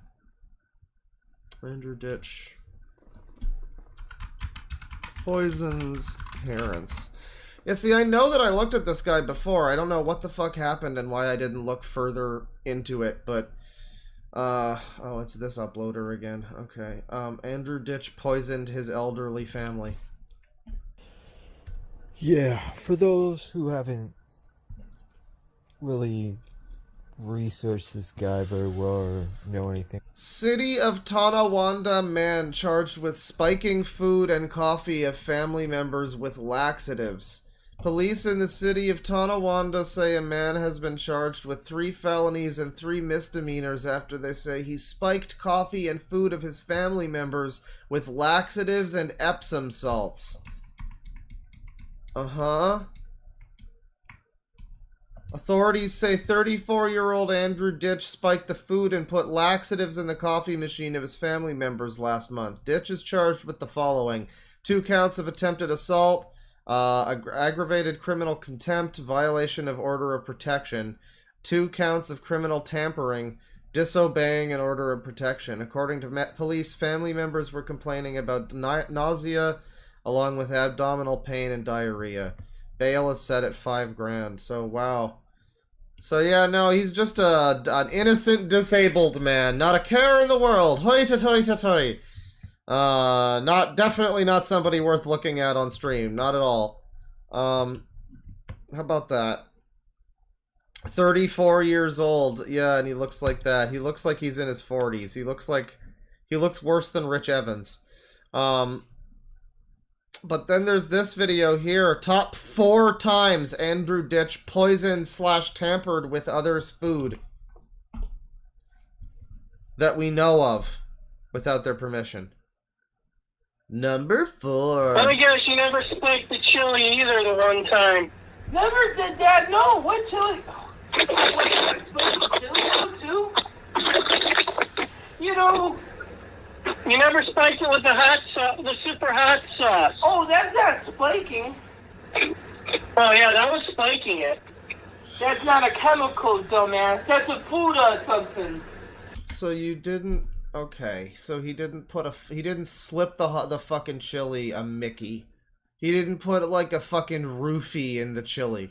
Andrew Ditch. Poison's parents. Yeah, see, I know that I looked at this guy before. I don't know what the fuck happened and why I didn't look further into it, but... oh, it's this uploader again. Okay. Andrew Ditch poisoned his elderly family. Yeah, for those who haven't really research this guy very well or know anything. City of Tonawanda man charged with spiking food and coffee of family members with laxatives. Police in the city of Tonawanda say a man has been charged with 3 felonies and 3 misdemeanors after they say he spiked coffee and food of his family members with laxatives and Epsom salts. Authorities say 34-year-old Andrew Ditch spiked the food and put laxatives in the coffee machine of his family members last month. Ditch is charged with the following: 2 counts of attempted assault, aggravated criminal contempt, violation of order of protection, 2 counts of criminal tampering, disobeying an order of protection. According to police, family members were complaining about nausea along with abdominal pain and diarrhea. Bail is set at $5,000. So, wow. So, yeah, no, he's just an innocent disabled man. Not a care in the world. Hoi-ta-toi-ta-toi. Definitely not somebody worth looking at on stream. Not at all. How about that? 34 years old. Yeah, and he looks like that. He looks like he's in his 40s. He looks worse than Rich Evans. But then there's this video here. Top 4 times Andrew Ditch poisoned / tampered with others' food that we know of without their permission. Number 4. Let me guess, you never spiked the chili either the one time. Never did that, no. What chili? Wait, I spiked the chili too? You know... You never spiked it with the hot sauce, the super hot sauce. Oh, that's not spiking. Oh yeah, that was spiking it. That's not a chemical, dumbass. That's a food or something. So you didn't... Okay, so he didn't put he didn't slip the fucking chili a Mickey. He didn't put like a fucking roofie in the chili.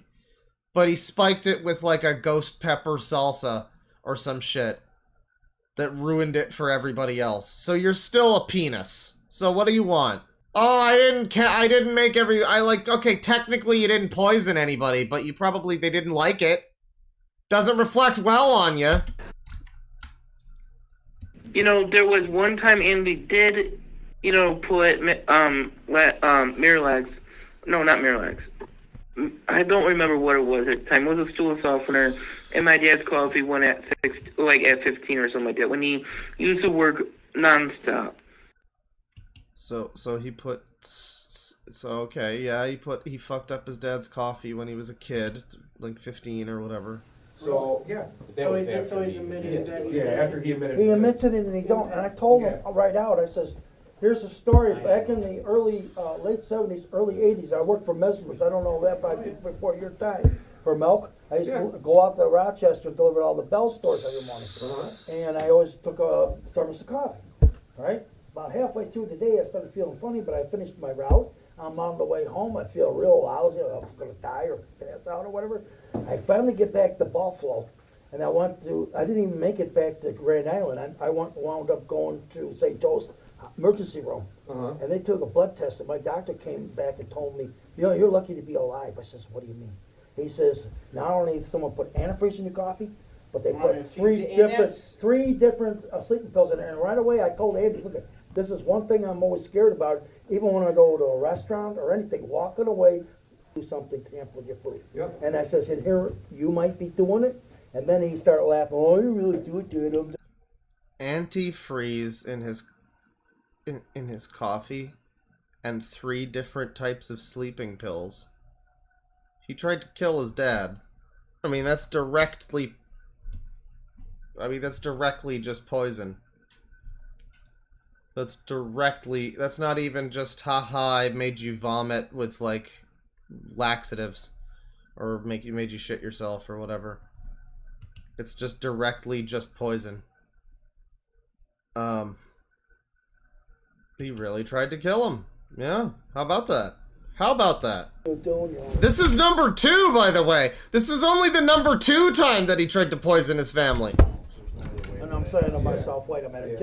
But he spiked it with like a ghost pepper salsa or some shit that ruined it for everybody else. So you're still a penis. So what do you want? Oh, I didn't make okay, technically you didn't poison anybody, but they didn't like it. Doesn't reflect well on you. You know, there was one time Andy did, put Miralax. No, not Miralax. I don't remember what it was at the time. It was a stool softener in my dad's coffee when at 15 or something like that. When he used to work nonstop. So he put. So okay, yeah, he fucked up his dad's coffee when he was a kid, like 15 or whatever. So yeah, So he's admitting that. Yeah, after he admitted. He admits it and he don't. And I told him right out. I says, here's a story. Back in the late 70s, early 80s, I worked for Mesmer's. I don't know that before your time. For milk, I used to go out to Rochester and deliver all the Bell stores every morning. And I always took a thermos of coffee. Right? About halfway through the day, I started feeling funny, but I finished my route. I'm on the way home. I feel real lousy. I'm going to die or pass out or whatever. I finally get back to Buffalo, and I didn't even make it back to Grand Island. I wound up going to St. Joe's emergency room, and they took a blood test, and my doctor came back and told me, you're lucky to be alive. I says, what do you mean? He says, not only did someone put antifreeze in your coffee, but they put three different sleeping pills in there. And right away I told Andy, look, this is one thing I'm always scared about, even when I go to a restaurant or anything, walking away, do something to tamper with your food. Yep. And I says, and here, you might be doing it. And then he started laughing, oh, you really do it, dude. Antifreeze in his coffee and 3 different types of sleeping pills. He tried to kill his dad. I mean, that's directly just poison. That's not even just, haha, I made you vomit with, like, laxatives. Or made you shit yourself or whatever. It's just directly just poison. He really tried to kill him. Yeah, how about that? This is number 2, by the way. This is only the number 2 time that he tried to poison his family. And I'm saying to myself, wait a minute,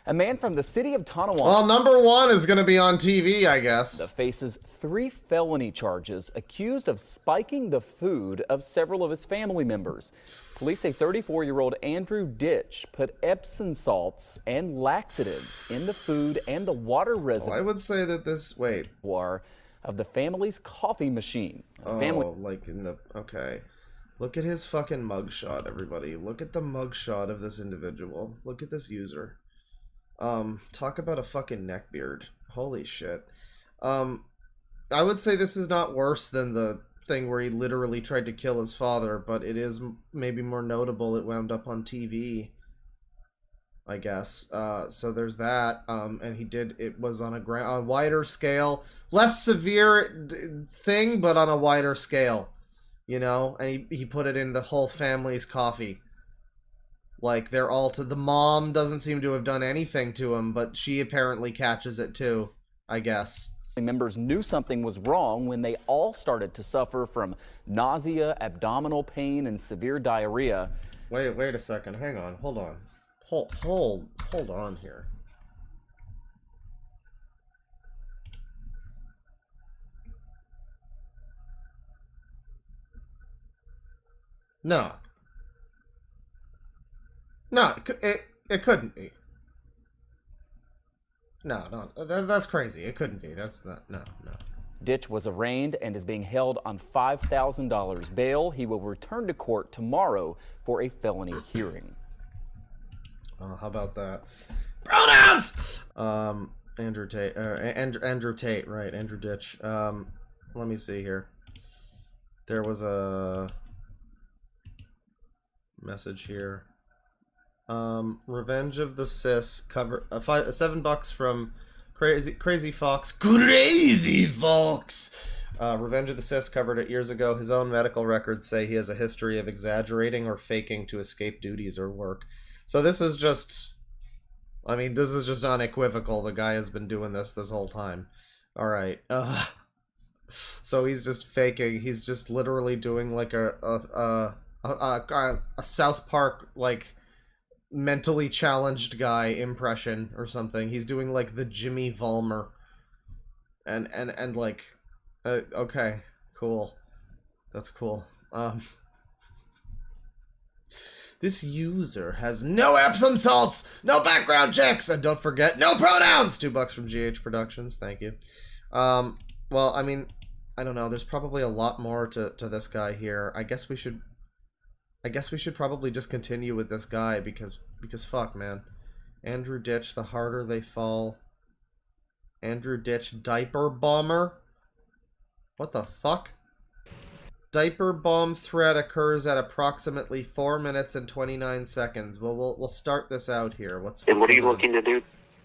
A man from the city of Tonawanda. Well, number one is going to be on TV, I guess. Faces 3 felony charges, accused of spiking the food of several of his family members. Police say 34-year-old Andrew Ditch put Epsom salts and laxatives in the food and the water reservoir. I would say that this Of the family's coffee machine. Okay. Look at his fucking mugshot, everybody. Look at the mugshot of this individual. Look at this user. Talk about a fucking neckbeard. Holy shit. I would say this is not worse than the thing where he literally tried to kill his father, but it is maybe more notable. It wound up on TV, I guess. So there's that. And it was on a wider scale, less severe thing, but on a wider scale, you know. And he put it in the whole family's coffee. Like, they're all the mom doesn't seem to have done anything to him, but she apparently catches it too, I guess. Members knew something was wrong when they all started to suffer from nausea, abdominal pain, and severe diarrhea. Wait a second. Hang on. Hold on. Hold on here. No. No, it couldn't be. No, that's crazy. It couldn't be. That's not, no. Ditch was arraigned and is being held on $5,000 bail. He will return to court tomorrow for a felony hearing. How about that? Pronouns! Andrew Tate, right, Andrew Ditch. Let me see here. There was a message here. Revenge of the Sis cover $7 from Crazy Fox. Crazy Fox. Revenge of the Sis covered it years ago. His own medical records say he has a history of exaggerating or faking to escape duties or work. So this is just, I mean, this is just unequivocal. The guy has been doing this whole time. All right. So he's just faking. He's just literally doing like a South Park like mentally challenged guy impression or something. He's doing like the Jimmy Vollmer and like okay, cool, that's cool. This user has no Epsom salts, no background checks, and don't forget, no pronouns. $2 from GH Productions, thank you. Well, I mean, I don't know, there's probably a lot more to this guy here. I guess we should probably just continue with this guy because fuck, man. Andrew Ditch, the harder they fall. Andrew Ditch, diaper bomber. What the fuck? Diaper bomb threat occurs at approximately 4 minutes and 29 seconds. Well, we'll start this out here. What's what are you looking to do?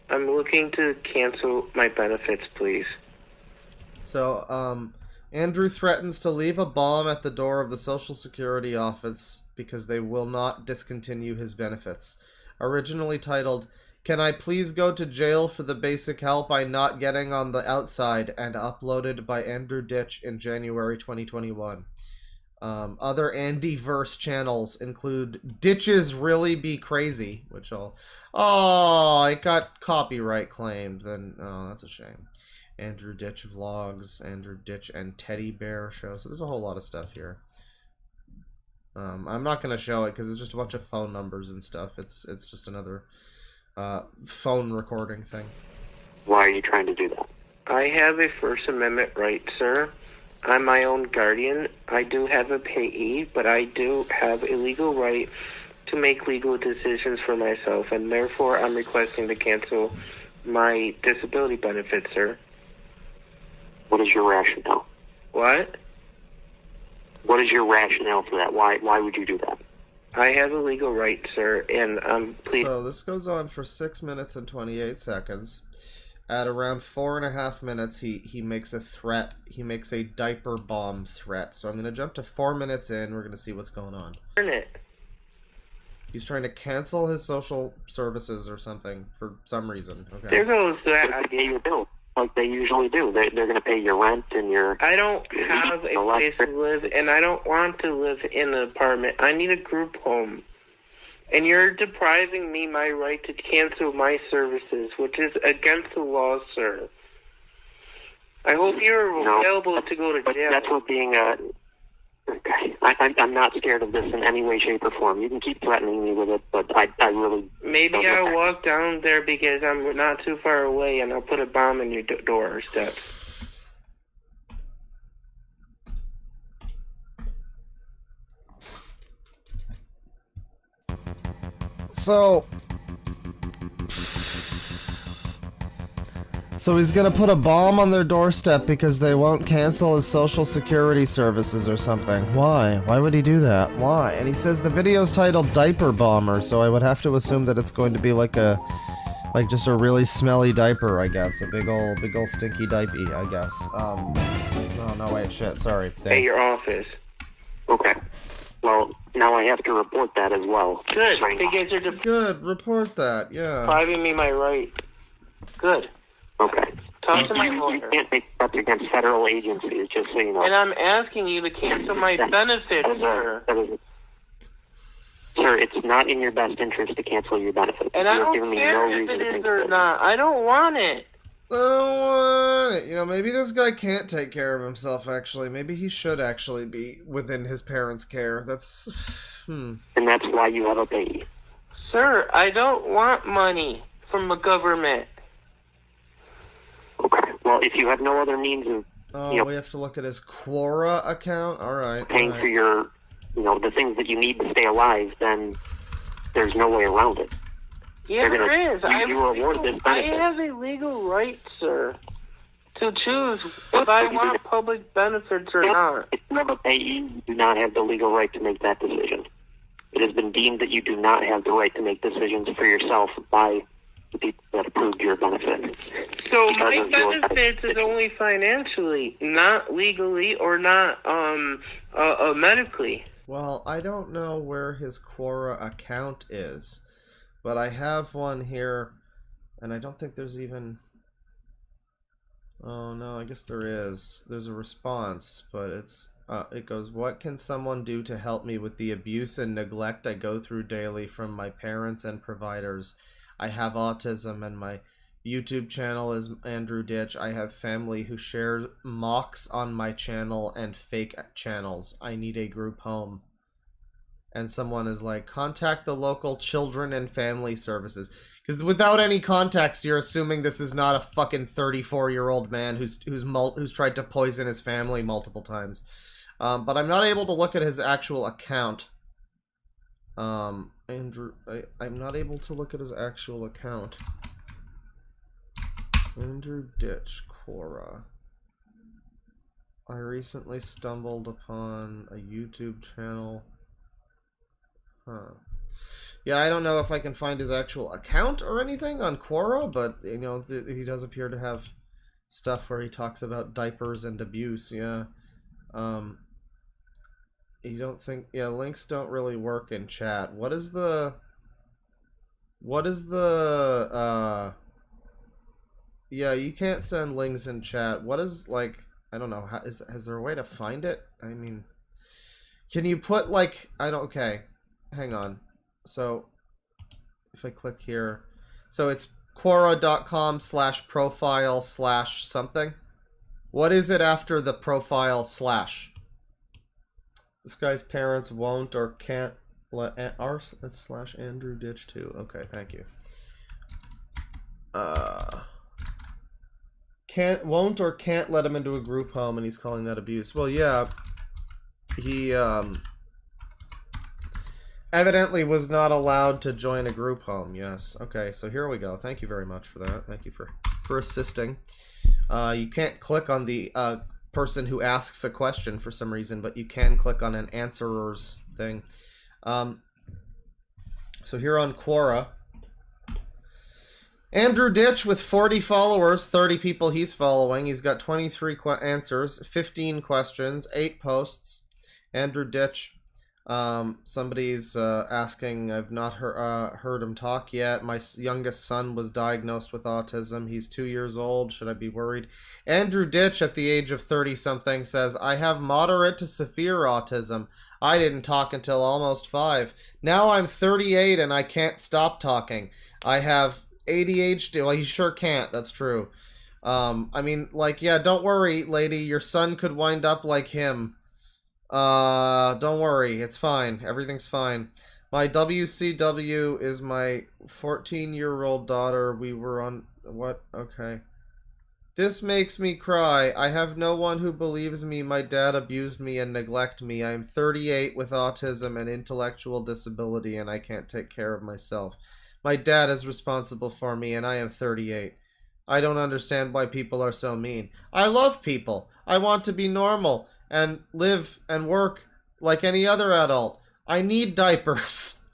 I'm looking to cancel my benefits, please. So, Andrew threatens to leave a bomb at the door of the Social Security office because they will not discontinue his benefits. Originally titled, "Can I please go to jail for the basic help I'm not getting on the outside?" and uploaded by Andrew Ditch in January 2021. Other Andyverse channels include Ditches Really Be Crazy, which it got copyright claimed. Then, that's a shame. Andrew Ditch Vlogs, Andrew Ditch and Teddy Bear Show. So there's a whole lot of stuff here. I'm not going to show it because it's just a bunch of phone numbers and stuff. It's just another phone recording thing. Why are you trying to do that? I have a First Amendment right, sir. I'm my own guardian. I do have a payee, but I do have a legal right to make legal decisions for myself, and therefore I'm requesting to cancel my disability benefits, sir. What is your rationale? What? What is your rationale for that? Why would you do that? I have a legal right, sir, and please. So this goes on for 6 minutes and 28 seconds. At around 4.5 minutes, he makes a threat. He makes a diaper bomb threat. So I'm going to jump to 4 minutes in. We're going to see what's going on. Turn it. He's trying to cancel his social services or something for some reason. Okay. There goes that. I pay your bill like they usually do. They're going to pay your rent and your. I don't have a place to live, and I don't want to live in an apartment. I need a group home. And you're depriving me my right to cancel my services, which is against the law, sir. I hope you're available to go to jail. That's what being I'm not scared of this in any way, shape, or form. You can keep threatening me with it, but I really... Maybe I'll walk down there because I'm not too far away, and I'll put a bomb in your door or steps. So he's gonna put a bomb on their doorstep because they won't cancel his social security services or something. Why? Why would he do that? Why? And he says the video's titled Diaper Bomber, so I would have to assume that it's going to be like just a really smelly diaper, I guess. A big ol' stinky diaper, I guess. Oh, no, wait, shit, sorry. At your office. Okay. Well, now I have to report that as well. Good, because you're Good, report that, yeah. depriving me my right. Good. Okay. Talk to my lawyer. You can't make threats against federal agencies, just so you know. And I'm asking you to cancel my benefits, sir. Sir, it's not in your best interest to cancel your benefits. And I don't care if it is or not. I don't want it. I don't want it. You know, maybe this guy can't take care of himself, actually. Maybe he should actually be within his parents' care. That's... And that's why you have a baby. Sir, I don't want money from the government. Okay. Well, if you have no other means of... Oh, we have to look at his Quora account? Alright. Paying for your... the things that you need to stay alive, then there's no way around it. Yeah, there is. You award this I benefit. have a legal right, sir, to choose if I want public benefits or not. You do not have the legal right to make that decision. It has been deemed that you do not have the right to make decisions for yourself by the people that approved your benefit. So my benefits is only financially, not legally or not medically. Well, I don't know where his Quora account is, but I have one here, and I don't think there's even... Oh no, I guess there is. There's a response, but it goes, what can someone do to help me with the abuse and neglect I go through daily from my parents and providers? I have autism, and my YouTube channel is Andrew Ditch. I have family who share mocks on my channel and fake channels. I need a group home. And someone is like, contact the local children and family services. Because without any context, you're assuming this is not a fucking 34-year-old man who's tried to poison his family multiple times. But I'm not able to look at his actual account. Andrew, I'm not able to look at his actual account. Andrew Ditch, Quora. I recently stumbled upon a YouTube channel. Huh. Yeah, I don't know if I can find his actual account or anything on Quora, but, you know, he does appear to have stuff where he talks about diapers and abuse, yeah. You don't think... Yeah, links don't really work in chat. What is the... Yeah, you can't send links in chat. What is, like... I don't know. Has there a way to find it? I mean... Can you put, like... Okay. Hang on. So, if I click here... So, it's Quora.com/profile/something. What is it after the profile slash? This guy's parents won't or can't let /Andrew Ditch too. Okay, thank you. Won't or can't let him into a group home, and he's calling that abuse. Well, yeah, he evidently was not allowed to join a group home. Yes. Okay, so here we go. Thank you very much for that. Thank you for assisting. You can't click on the person who asks a question for some reason, but you can click on an answerers thing. So here on Quora, Andrew Ditch with 40 followers, 30 people he's following. He's got 23 answers, 15 questions, 8 posts. Andrew Ditch. Somebody's asking, I've not heard him talk yet. My youngest son was diagnosed with autism. He's 2 years old. Should I be worried? Andrew Ditch, at the age of 30-something, says, I have moderate to severe autism. I didn't talk until almost 5. Now I'm 38 and I can't stop talking. I have ADHD. Well, he sure can't. That's true. I mean, like, yeah, don't worry, lady. Your son could wind up like him. Don't worry. It's fine. Everything's fine. My WCW is my 14-year-old daughter. We were on... What? Okay. This makes me cry. I have no one who believes me. My dad abused me and neglected me. I am 38 with autism and intellectual disability, and I can't take care of myself. My dad is responsible for me, and I am 38. I don't understand why people are so mean. I love people. I want to be normal and live and work like any other adult. I need diapers.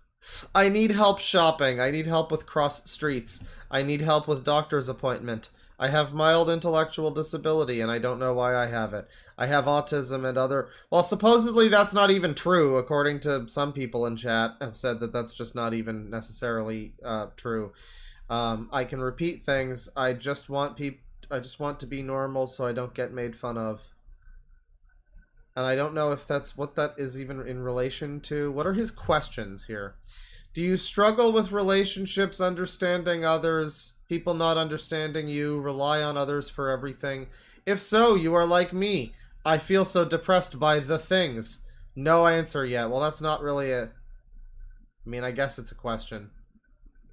I need help shopping. I need help with cross streets. I need help with doctor's appointment. I have mild intellectual disability, and I don't know why I have it. I have autism and other... Well, supposedly that's not even true, according to some people in chat have said that that's just not even necessarily true. I can repeat things. I just want to be normal so I don't get made fun of. And I don't know if that's what that is even in relation to. What are his questions here? Do you struggle with relationships, understanding others, people not understanding you, rely on others for everything? If so, you are like me. I feel so depressed by the things. No answer yet. Well, that's not really a... I mean, I guess it's a question.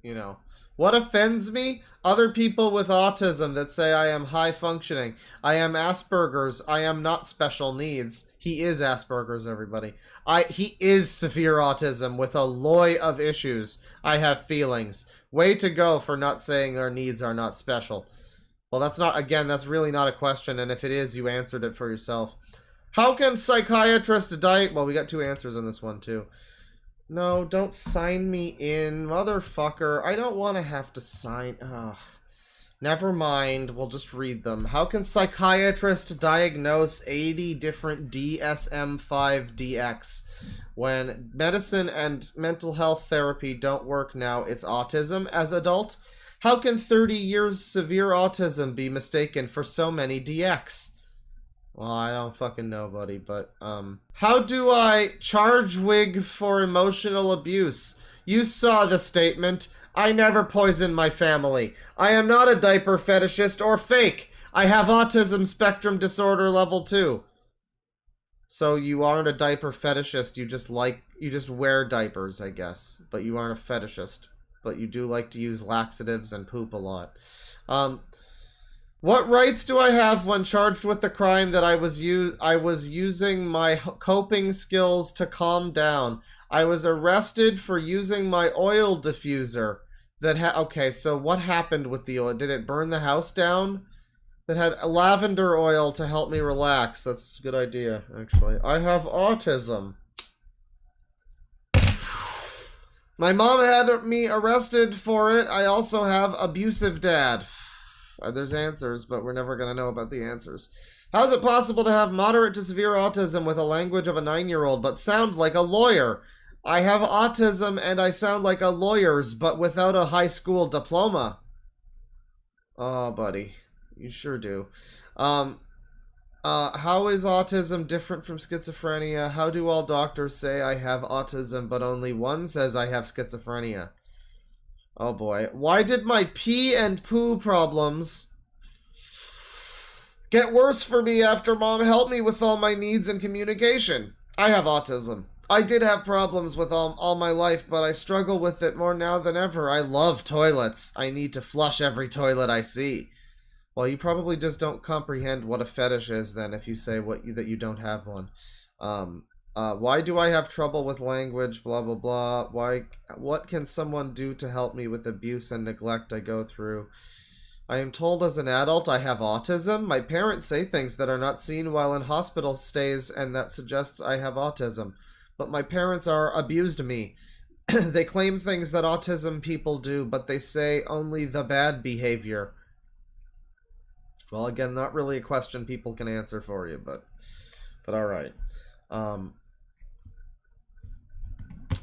You know. What offends me? Other people with autism that say I am high functioning. I am Asperger's. I am not special needs. He is Asperger's, everybody. He is severe autism with a loy of issues. I have feelings. Way to go for not saying our needs are not special. Well, that's not, again, that's really not a question, and if it is, you answered it for yourself. How can psychiatrists well, we got 2 answers on this one, too. No, don't sign me in, motherfucker. I don't want to have to sign... Ugh. Never mind, we'll just read them. How can psychiatrists diagnose 80 different DSM-5-DX? When medicine and mental health therapy don't work now, it's autism as adult? How can 30 years severe autism be mistaken for so many DX? Well, I don't fucking know, buddy, but, how do I charge wig for emotional abuse? You saw the statement. I never poison my family. I am not a diaper fetishist or fake. I have autism spectrum disorder level 2. So you aren't a diaper fetishist, you just wear diapers, I guess. But you aren't a fetishist. But you do like to use laxatives and poop a lot. What rights do I have when charged with the crime that I was using my coping skills to calm down? I was arrested for using my oil diffuser okay, so what happened with the oil? Did it burn the house down? That had lavender oil to help me relax. That's a good idea, actually. I have autism. My mom had me arrested for it. I also have abusive dad. There's answers, but we're never going to know about the answers. How is it possible to have moderate to severe autism with a language of a 9-year-old but sound like a lawyer? I have autism and I sound like a lawyer's, but without a high school diploma. Oh, buddy. You sure do. How is autism different from schizophrenia? How do all doctors say I have autism, but only one says I have schizophrenia? Oh boy. Why did my pee and poo problems get worse for me after mom helped me with all my needs and communication? I have autism. I did have problems with all my life, but I struggle with it more now than ever. I love toilets. I need to flush every toilet I see. Well, you probably just don't comprehend what a fetish is then if you say that you don't have one. Why do I have trouble with language? Blah, blah, blah. What can someone do to help me with abuse and neglect I go through? I am told as an adult I have autism. My parents say things that are not seen while in hospital stays, and that suggests I have autism. But my parents abused me. They claim things that autism people do, but they say only the bad behavior. Well, again, not really a question people can answer for you, but alright.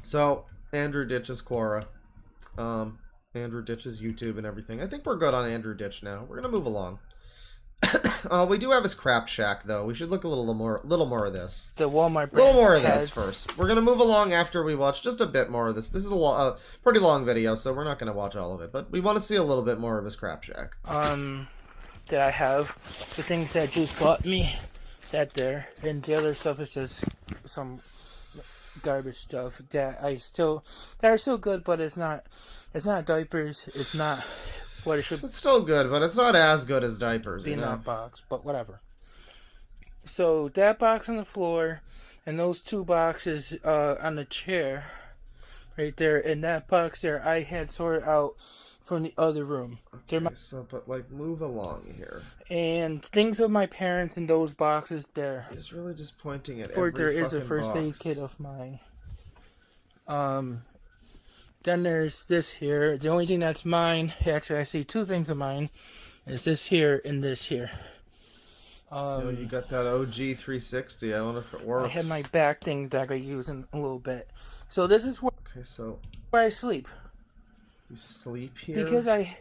So, Andrew ditches Quora. Andrew ditches YouTube and everything. I think we're good on Andrew Ditch now. We're gonna move along. We do have his crap shack, though. We should look a little more of this. The Walmart brand. A little more of has... this first. We're gonna move along after we watch just a bit more of this. This is a pretty long video, so we're not gonna watch all of it. But we want to see a little bit more of his crap shack. That I have the things that Juice bought me. That there, and the other stuff is just some garbage stuff that are still good, but it's not diapers. It's not what it should. It's still good, but it's not as good as diapers. Be in that box, but whatever. So that box on the floor, and those two boxes on the chair, right there, and that box there, I had sorted out from the other room. Okay, but like, move along here. And things of my parents in those boxes there. He's really just pointing at For every there is a fucking first aid box. kit of mine. Then there's this here. The only thing that's mine, actually I see two things of mine, is this here and this here. You got that OG 360. I wonder if it works. I have my back thing that I could use in a little bit. So this is where, where I sleep. You sleep here? Because I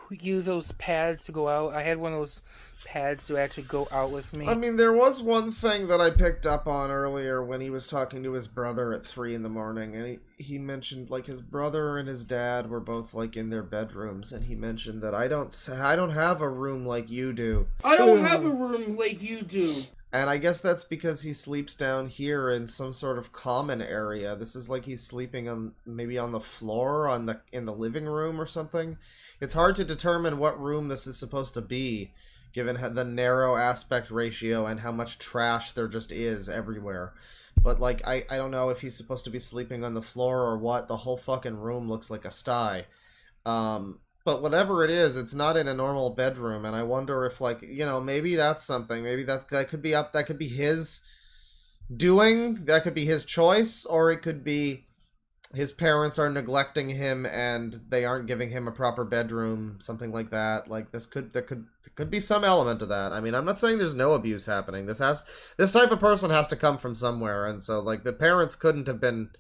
use those pads to go out. I had one of those pads to actually go out with me. I mean, there was one thing that I picked up on earlier when he was talking to his brother at 3 in the morning, and he mentioned, like, his brother and his dad were both, like, in their bedrooms, and he mentioned that I don't have a room like you do. I don't have a room like you do. And I guess that's because he sleeps down here in some sort of common area. This is like he's sleeping on maybe on the floor in the living room or something. It's hard to determine what room this is supposed to be, given the narrow aspect ratio and how much trash there just is everywhere. But like I don't know if he's supposed to be sleeping on the floor or what. The whole fucking room looks like a sty. But whatever it is, it's not in a normal bedroom, and I wonder if, like, you know, maybe that's something. Maybe that could be that could be his doing, that could be his choice, or it could be his parents are neglecting him and they aren't giving him a proper bedroom, something like that. Like, there could be some element of that. I mean, I'm not saying there's no abuse happening. This type of person has to come from somewhere, and so, like, the parents couldn't have been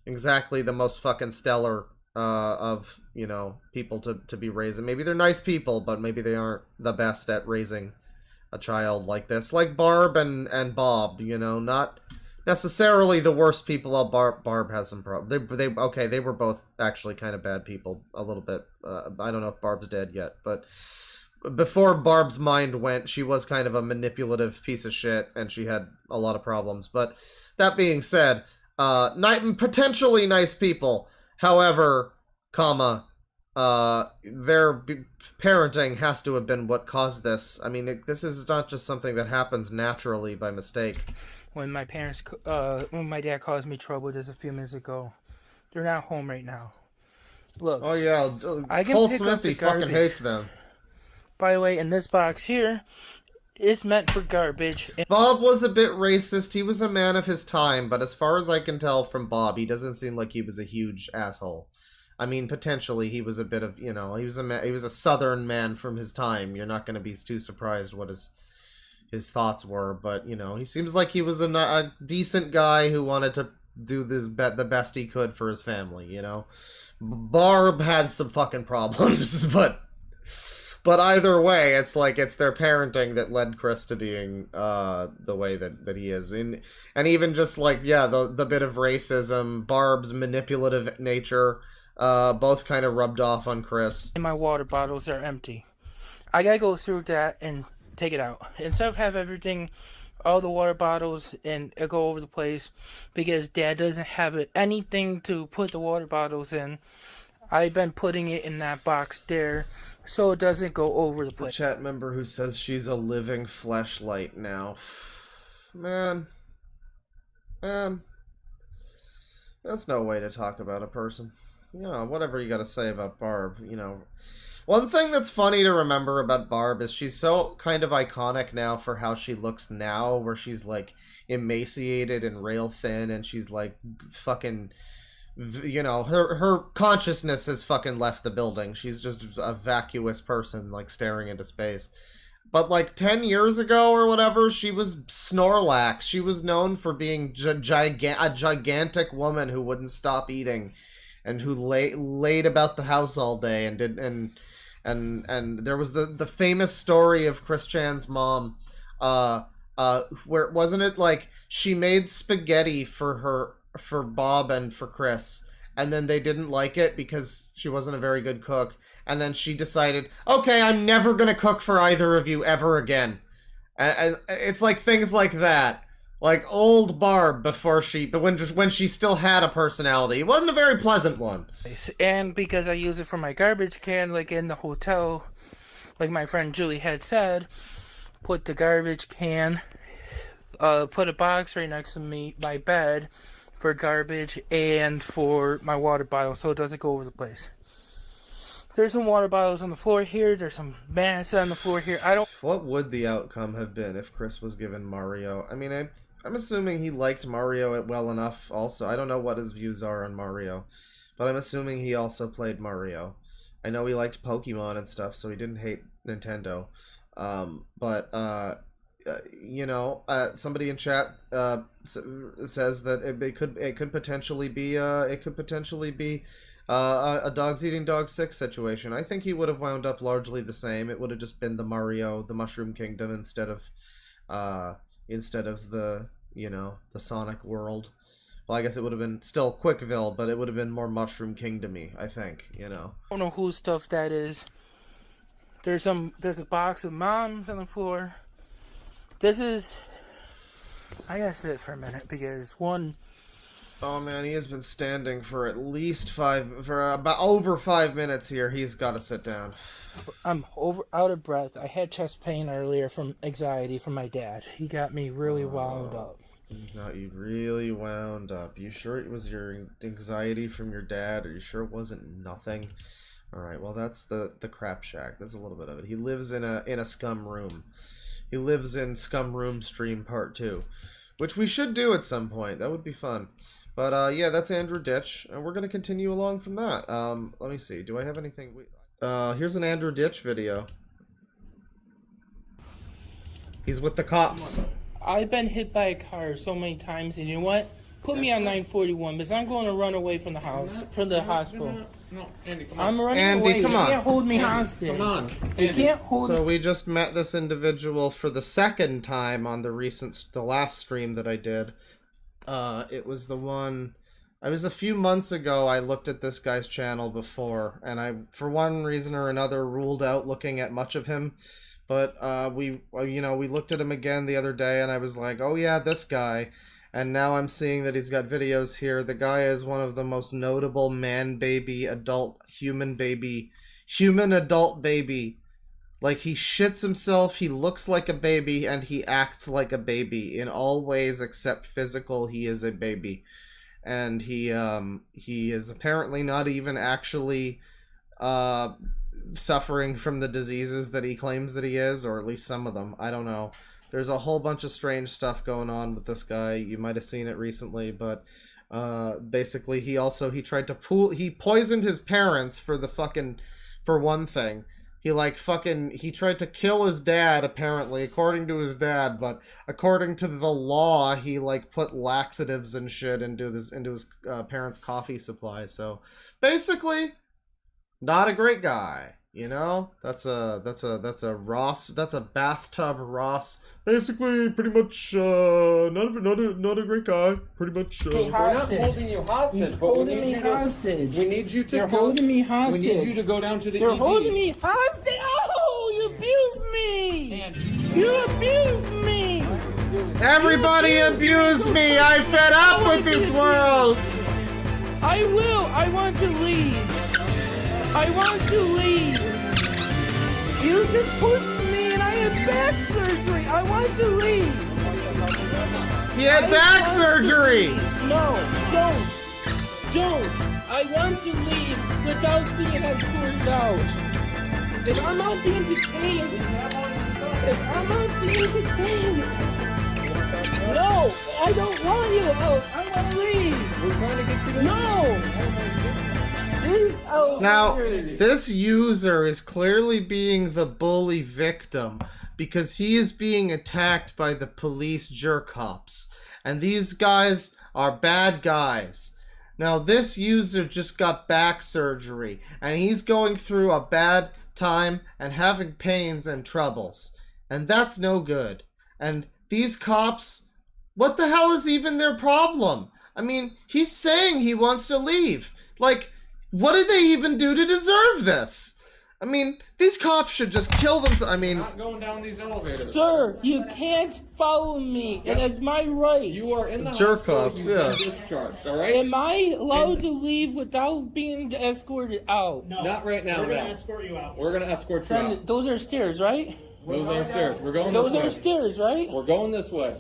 exactly the most fucking stellar of, you know, people to be raising. Maybe they're nice people, but maybe they aren't the best at raising a child like this. Like Barb and Bob, you know, not necessarily the worst people. Barb has some problems. They were both actually kind of bad people a little bit. I don't know if Barb's dead yet, but before Barb's mind went, she was kind of a manipulative piece of shit, and she had a lot of problems. But that being said, potentially nice people. However, their parenting has to have been what caused this. I mean, this is not just something that happens naturally by mistake. When my dad caused me trouble just a few minutes ago, they're not home right now. Look. Oh yeah, Cole Smithy fucking hates them. By the way, in this box here, it's meant for garbage. Bob was a bit racist. He was a man of his time, but as far as I can tell from Bob, he doesn't seem like he was a huge asshole. I mean, potentially he was a bit of, you know, he was a southern man from his time. You're not going to be too surprised what his thoughts were, but, you know, he seems like he was a decent guy who wanted to do the best he could for his family, you know. Barb has some fucking problems, but either way, it's like it's their parenting that led Chris to being the way that he is. And even just like, yeah, the bit of racism, Barb's manipulative nature, both kind of rubbed off on Chris. And my water bottles are empty. I gotta go through that and take it out. Instead of have everything, all the water bottles, and it go over the place, because Dad doesn't have anything to put the water bottles in, I've been putting it in that box there, so it doesn't go over the place. The chat member who says she's a living fleshlight now. Man. That's no way to talk about a person. You know, whatever you gotta say about Barb, you know. One thing that's funny to remember about Barb is she's so kind of iconic now for how she looks now, where she's, like, emaciated and rail thin, and she's, like, fucking... You know, her consciousness has fucking left the building. She's just a vacuous person, like, staring into space. But like 10 years ago or whatever, she was Snorlax. She was known for being a gigantic woman who wouldn't stop eating, and who laid about the house all day and did and there was the famous story of Chris Chan's mom, where wasn't it like she made spaghetti for Bob and for Chris, and then they didn't like it because she wasn't a very good cook. And then she decided, okay, I'm never gonna cook for either of you ever again. And it's like things like that. Like old Barb but when she still had a personality. It wasn't a very pleasant one. And because I use it for my garbage can, like in the hotel, like my friend Julie had said, put the garbage can, put a box right next to my bed for garbage and for my water bottle so it doesn't go over the place. There's some water bottles on the floor here. There's some mess on the floor here. What would the outcome have been if Chris was given Mario? I mean, I'm assuming he liked Mario well enough also. I don't know what his views are on Mario, but I'm assuming he also played Mario. I know he liked Pokemon and stuff, so he didn't hate Nintendo. You know, somebody in chat says that it could potentially be a dogs eating dogs 6 situation. I think he would have wound up largely the same. It would have just been the Mario, the Mushroom Kingdom instead of the, you know, the Sonic world. Well, I guess it would have been still Quickville, but it would have been more Mushroom Kingdom-y, I think, you know. I don't know whose stuff that is. There's a box of Moms on the floor. I gotta sit for a minute because one... Oh man, he has been standing for at least about over 5 minutes here. He's got to sit down. I'm out of breath. I had chest pain earlier from anxiety from my dad. He got me really wound up. He got you really wound up. You sure it was your anxiety from your dad? Are you sure it wasn't nothing? Alright, well that's the crap shack. That's a little bit of it. He lives in a scum room. He lives in Scum Room Stream Part 2. Which we should do at some point. That would be fun. But, yeah, that's Andrew Ditch, and we're going to continue along from that. Let me see. Do I have anything? Here's an Andrew Ditch video. He's with the cops. I've been hit by a car so many times, and you know what? Put me on 941, because I'm going to run away from the house, from the hospital. No, Andy, come on. I'm running Andy, away. come You on. can't hold me hostage. Come on. You can't hold So we just met this individual for the second time on the last stream that I did. It was the one... It was a few months ago I looked at this guy's channel before, and I, for one reason or another, ruled out looking at much of him. But we looked at him again the other day, and I was like, oh yeah, this guy. And now I'm seeing that he's got videos here. The guy is one of the most notable human adult baby. Like, he shits himself, he looks like a baby, and he acts like a baby. In all ways except physical, he is a baby. And he is apparently not even actually suffering from the diseases that he claims that he is, or at least some of them. I don't know. There's a whole bunch of strange stuff going on with this guy. You might have seen it recently, but basically he tried to he poisoned his parents for one thing. He tried to kill his dad, apparently, according to his dad, but according to the law, he put laxatives and shit into his parents' coffee supply. So basically, not a great guy, you know? That's a bathtub Ross. Basically, pretty much, not a great guy. Pretty much. We're not holding you hostage, but we need you to You're holding me hostage. We need you to go down to the You're ED. holding me hostage. Oh, you abused me. You abused me. Everybody abused me. I fed up with this world. I will. I want to leave. I want to leave. You just pushed me and I had back surgery. I want to leave. He had back surgery. No, don't. I want to leave without being escorted out. If I'm not being detained, no, I don't want you out. I want to leave. We're trying to get you to No. Now, this user is clearly being the bully victim because he is being attacked by the police jerk-hops. And these guys are bad guys. Now, this user just got back surgery, and he's going through a bad time and having pains and troubles. And that's no good. And these cops, what the hell is even their problem? I mean, he's saying he wants to leave. Like, what did they even do to deserve this? I mean, these cops should just kill themselves. I mean, not going down these elevators. Sir, you can't follow me. It is my right. You are in the jerk hospital. cops, You've yeah. been discharged, all right? Am I allowed to leave without being escorted out? No. Not right now. We're going no. to escort you out. We're going to escort you Then out. those are stairs, right? Those are stairs. We're going Those this way. are stairs, right? We're going this way.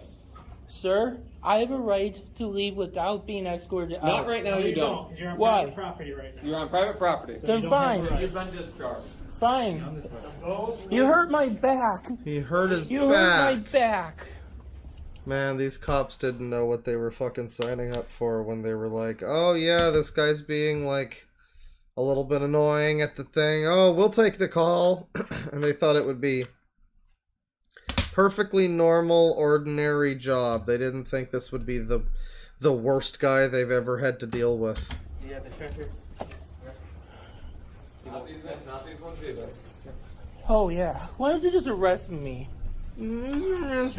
Sir, I have a right to leave without being escorted out. Not right now, you don't. 'cause you're on Why? private property right now. You're on private property. Then fine. You've been discharged. Fine. You hurt my back. he hurt his You back. hurt my back. Man, these cops didn't know what they were fucking signing up for when they were like, oh yeah, this guy's being like a little bit annoying at the thing. Oh, we'll take the call. And they thought it would be perfectly normal, ordinary job. They didn't think this would be the worst guy they've ever had to deal with. Do you have the stretcher? Oh yeah. Why don't you just arrest me? I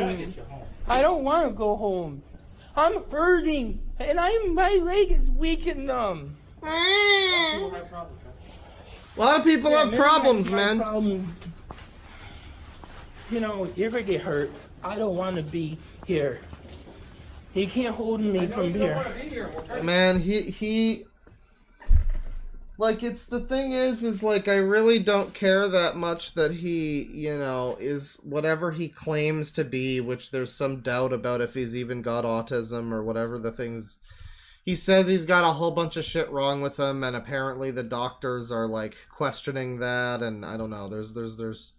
don't want to go home. I'm hurting, and my leg is weak and numb. A lot of people have problems, man. Problems. You know, you're gonna get hurt. I don't want to be here. He can't hold me from here. Man, he like, it's the thing is like, I really don't care that much that he, you know, is whatever he claims to be, which there's some doubt about if he's even got autism or whatever the things. He says he's got a whole bunch of shit wrong with him, and apparently the doctors are like questioning that, and I don't know, there's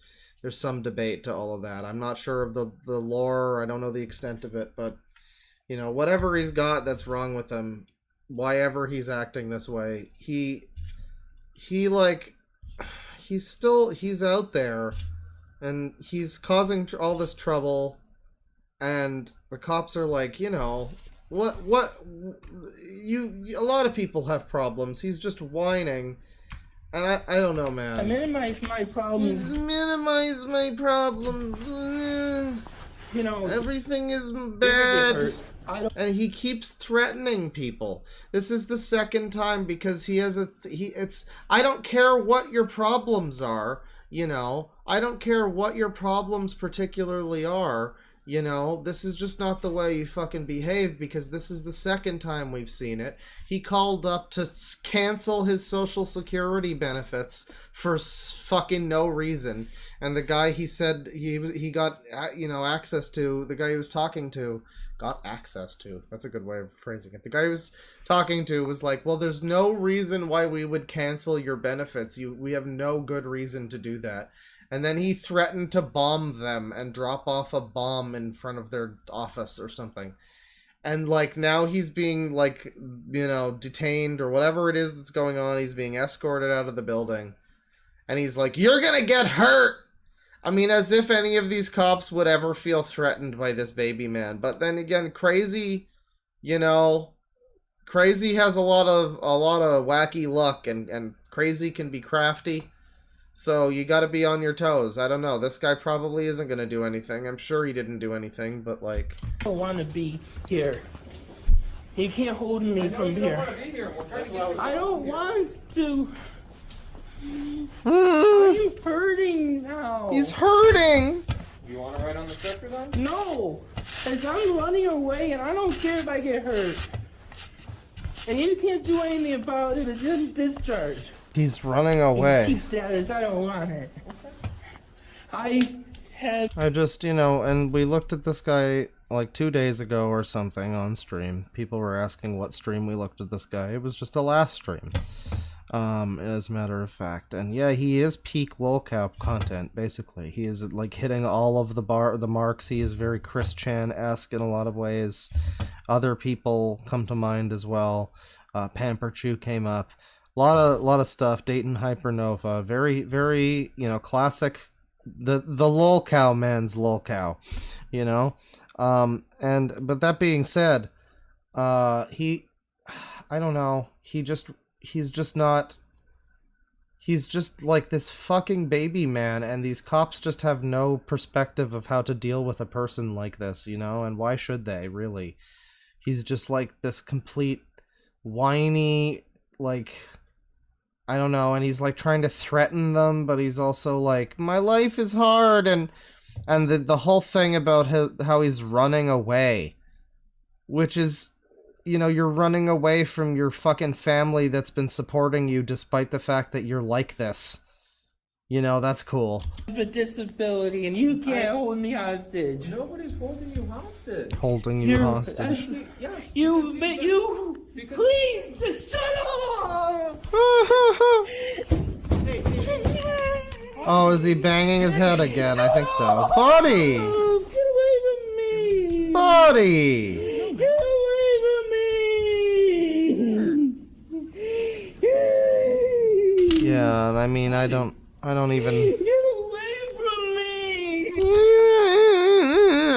some debate to all of that. I'm not sure of the lore, I don't know the extent of it, but you know, whatever he's got that's wrong with him, why ever he's acting this way, he's out there, and he's causing all this trouble, and the cops are like, you know, a lot of people have problems, he's just whining, and I don't know, man. I minimize my problems. Minimize my problems. You know, everything is bad. And he keeps threatening people. This is the second time because he has I don't care what your problems are, you know. I don't care what your problems particularly are, you know. This is just not the way you fucking behave, because this is the second time we've seen it. He called up to cancel his social security benefits for fucking no reason. And the guy he said he got, you know, access to, the guy he was talking to, got access to. That's a good way of phrasing it. The guy he was talking to was like, well, there's no reason why we would cancel your benefits. We have no good reason to do that. And then he threatened to bomb them and drop off a bomb in front of their office or something. And like, now he's being like, you know, detained or whatever it is that's going on. He's being escorted out of the building. And he's like, you're gonna get hurt! I mean, as if any of these cops would ever feel threatened by this baby man. But then again, Crazy, you know, Crazy has a lot of wacky luck, and Crazy can be crafty. So you gotta be on your toes. I don't know. This guy probably isn't gonna do anything. I'm sure he didn't do anything, but like, I don't want to be here. He can't hold me from here. I don't want to. I'm hurting now. He's hurting. You want to ride on the stretcher then? No, as I'm running away, and I don't care if I get hurt. And you can't do anything about it. It's just discharge. He's running away. Keep that as I don't want it. I just, you know, and we looked at this guy like 2 days ago or something on stream. People were asking what stream we looked at this guy. It was just the last stream. As a matter of fact. And yeah, he is peak lolcap content, basically. He is like hitting all of the marks. He is very Chris Chan-esque in a lot of ways. Other people come to mind as well. Pamper Chew came up. lot of stuff. Dayton Hypernova, very, very, you know, classic. The lolcow man's lolcow, you know. But that being said, I don't know. He's just like this fucking baby man, and these cops just have no perspective of how to deal with a person like this, you know, and why should they, really? He's just like this complete whiny, like, I don't know, and he's like trying to threaten them, but he's also like, my life is hard, and the whole thing about how he's running away, which is, you know, you're running away from your fucking family that's been supporting you despite the fact that you're like this. You know, that's cool. I have a disability and you can't hold me hostage. Nobody's holding you hostage. Holding you hostage. You, please, just shut up! Oh, is he banging his head again? I think so. Buddy! Oh, get away from me! Buddy! Get away from me! Yeah, I mean, I don't even... Get away from me!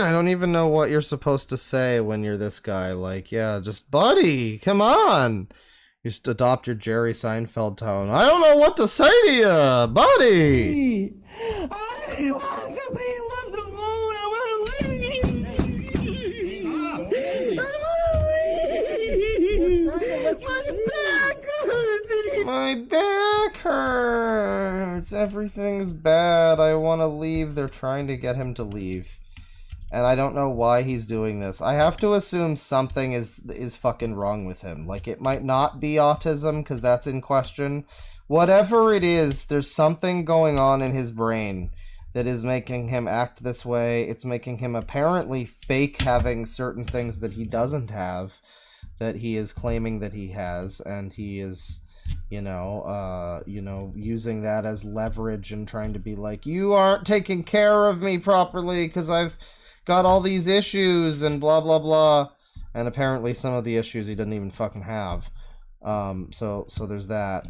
I don't even know what you're supposed to say when you're this guy. Like, yeah, just, buddy, come on! You just adopt your Jerry Seinfeld tone. I don't know what to say to you, buddy! I want to be left alone! I want to leave! My back hurts! Everything's bad. I want to leave. They're trying to get him to leave. And I don't know why he's doing this. I have to assume something is fucking wrong with him. Like, it might not be autism, because that's in question. Whatever it is, there's something going on in his brain that is making him act this way. It's making him apparently fake having certain things that he doesn't have, that he is claiming that he has, and he is, using that as leverage and trying to be like, you aren't taking care of me properly because I've got all these issues and blah blah blah. And apparently some of the issues he didn't even fucking have. So there's that.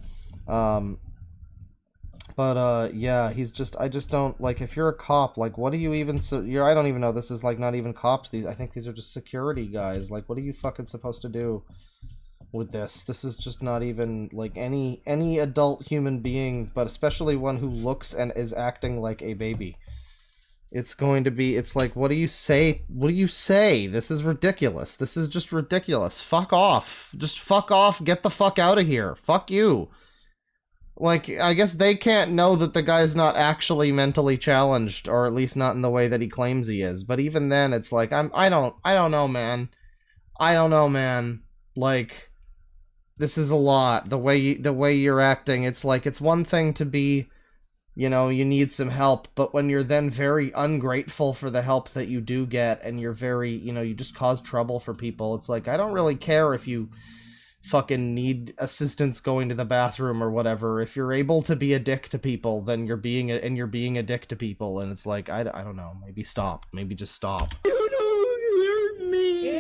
Yeah, I just don't, like, if you're a cop, like, what do you even, I don't even know, this is, like, not even cops, I think these are just security guys, like, what are you fucking supposed to do with this? This is just not even, like, any adult human being, but especially one who looks and is acting like a baby. It's going to be, it's like, what do you say? What do you say? This is ridiculous. This is just ridiculous. Fuck off. Just fuck off. Get the fuck out of here. Fuck you. Like, I guess they can't know that the guy's not actually mentally challenged, or at least not in the way that he claims he is. But even then, it's like, I don't know, man. I don't know, man. Like, this is a lot. The way you're acting, it's like, it's one thing to be, you need some help, but when you're then very ungrateful for the help that you do get, and you're very, you just cause trouble for people, it's like, I don't really care if you fucking need assistance going to the bathroom or whatever. If you're able to be a dick to people, then you're being a dick to people, and it's like, I don't know, maybe stop. Maybe just stop. You don't hurt me!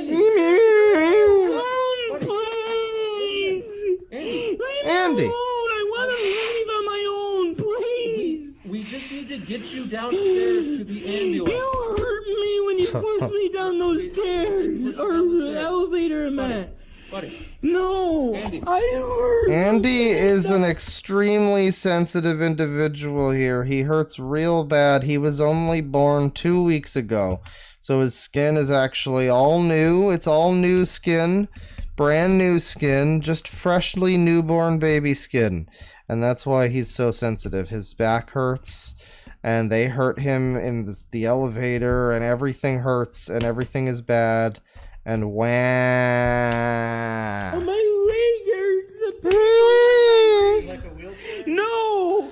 Andy! I want to leave on my own, please! We just need to get you downstairs to the ambulance. You hurt me when you pushed me down those stairs, or the elevator, man. Buddy. No! Andy. I hurt. Andy is an extremely sensitive individual here. He hurts real bad. He was only born 2 weeks ago, so his skin is actually all new. It's all new skin. Brand new skin, just freshly newborn baby skin. And that's why he's so sensitive. His back hurts, and they hurt him in the elevator, and everything hurts, and everything is bad. And wah. Oh, my leg hurts. Like a wheelchair? No,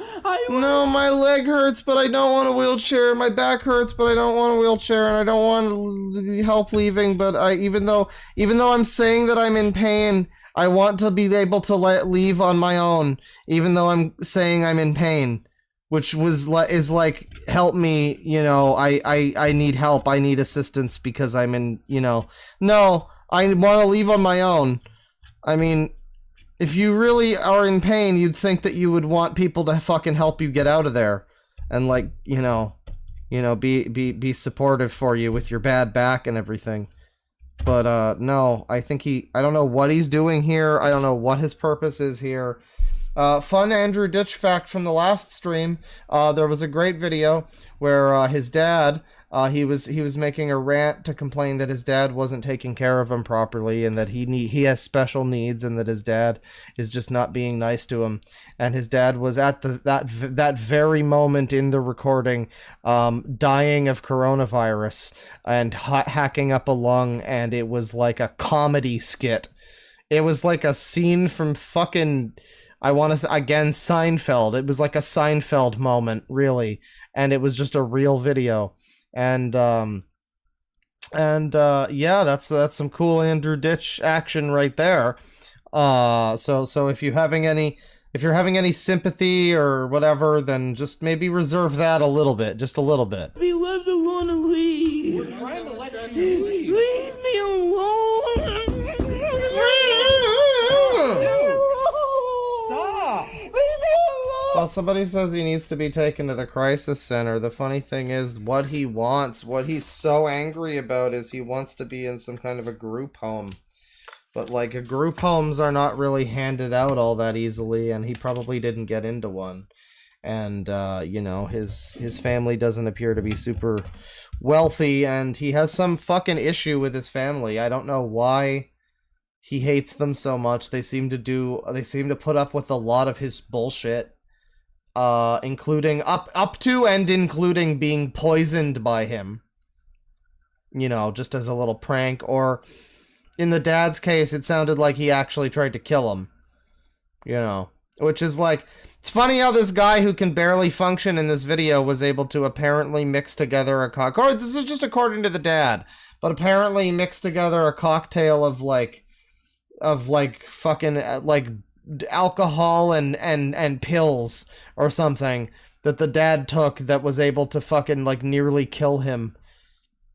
my leg hurts, but I don't want a wheelchair. My back hurts, but I don't want a wheelchair, and I don't want help leaving. But even though I'm saying that I'm in pain, I want to be able to leave on my own, even though I'm saying I'm in pain, which is like, help me, I need help, I need assistance because I'm in, no, I want to leave on my own. I mean, if you really are in pain, you'd think that you would want people to fucking help you get out of there, and like, be supportive for you with your bad back and everything. But no, I think I don't know what he's doing here. I don't know what his purpose is here. Fun Andrew Ditch fact from the last stream. There was a great video where his dad, he was making a rant to complain that his dad wasn't taking care of him properly, and that he has special needs, and that his dad is just not being nice to him. And his dad was at that very moment in the recording, dying of coronavirus and hacking up a lung, and it was like a comedy skit. It was like a scene from fucking, I want to say again, Seinfeld. It was like a Seinfeld moment, really, and it was just a real video. And yeah, that's some cool Andrew Ditch action right there. So if you're having any sympathy or whatever, then just maybe reserve that a little bit, just a little bit. We love to want to leave. We're trying to let you leave. Leave me alone. Stop. Leave me alone. Well, somebody says he needs to be taken to the crisis center. The funny thing is, what he wants, what he's so angry about, is he wants to be in some kind of a group home. But, like, group homes are not really handed out all that easily, and he probably didn't get into one. And, his family doesn't appear to be super wealthy, and he has some fucking issue with his family. I don't know why he hates them so much. They seem to put up with a lot of his bullshit. Including up to and including being poisoned by him. Just as a little prank, or in the dad's case, it sounded like he actually tried to kill him. Which is like, it's funny how this guy who can barely function in this video was able to apparently mix together or this is just according to the dad, but apparently mix together a cocktail of fucking alcohol and pills or something that the dad took that was able to fucking nearly kill him.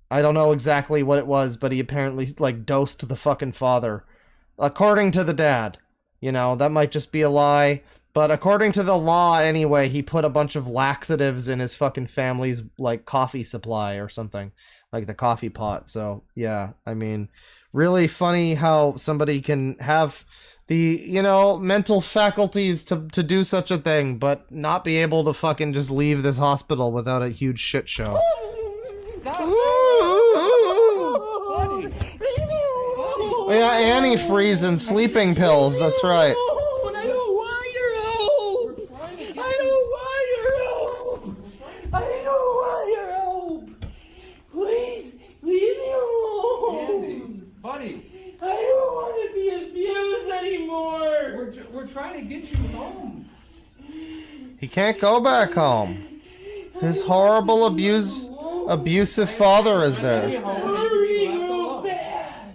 I don't know exactly what it was, but he apparently dosed the fucking father, according to the dad. That might just be a lie, but according to the law anyway, he put a bunch of laxatives in his fucking family's coffee supply or something, like the coffee pot. So yeah, I mean, really funny how somebody can have the, mental faculties to do such a thing, but not be able to fucking just leave this hospital without a huge shit show. Oh yeah, antifreeze and sleeping pills, that's right. I don't want your help. I don't want your help. I don't want your help. Please, leave me alone. Andy, buddy. I don't want to be abused anymore. We're trying to get you home. He can't go back home. His horrible abusive father is there. You're hurting real bad.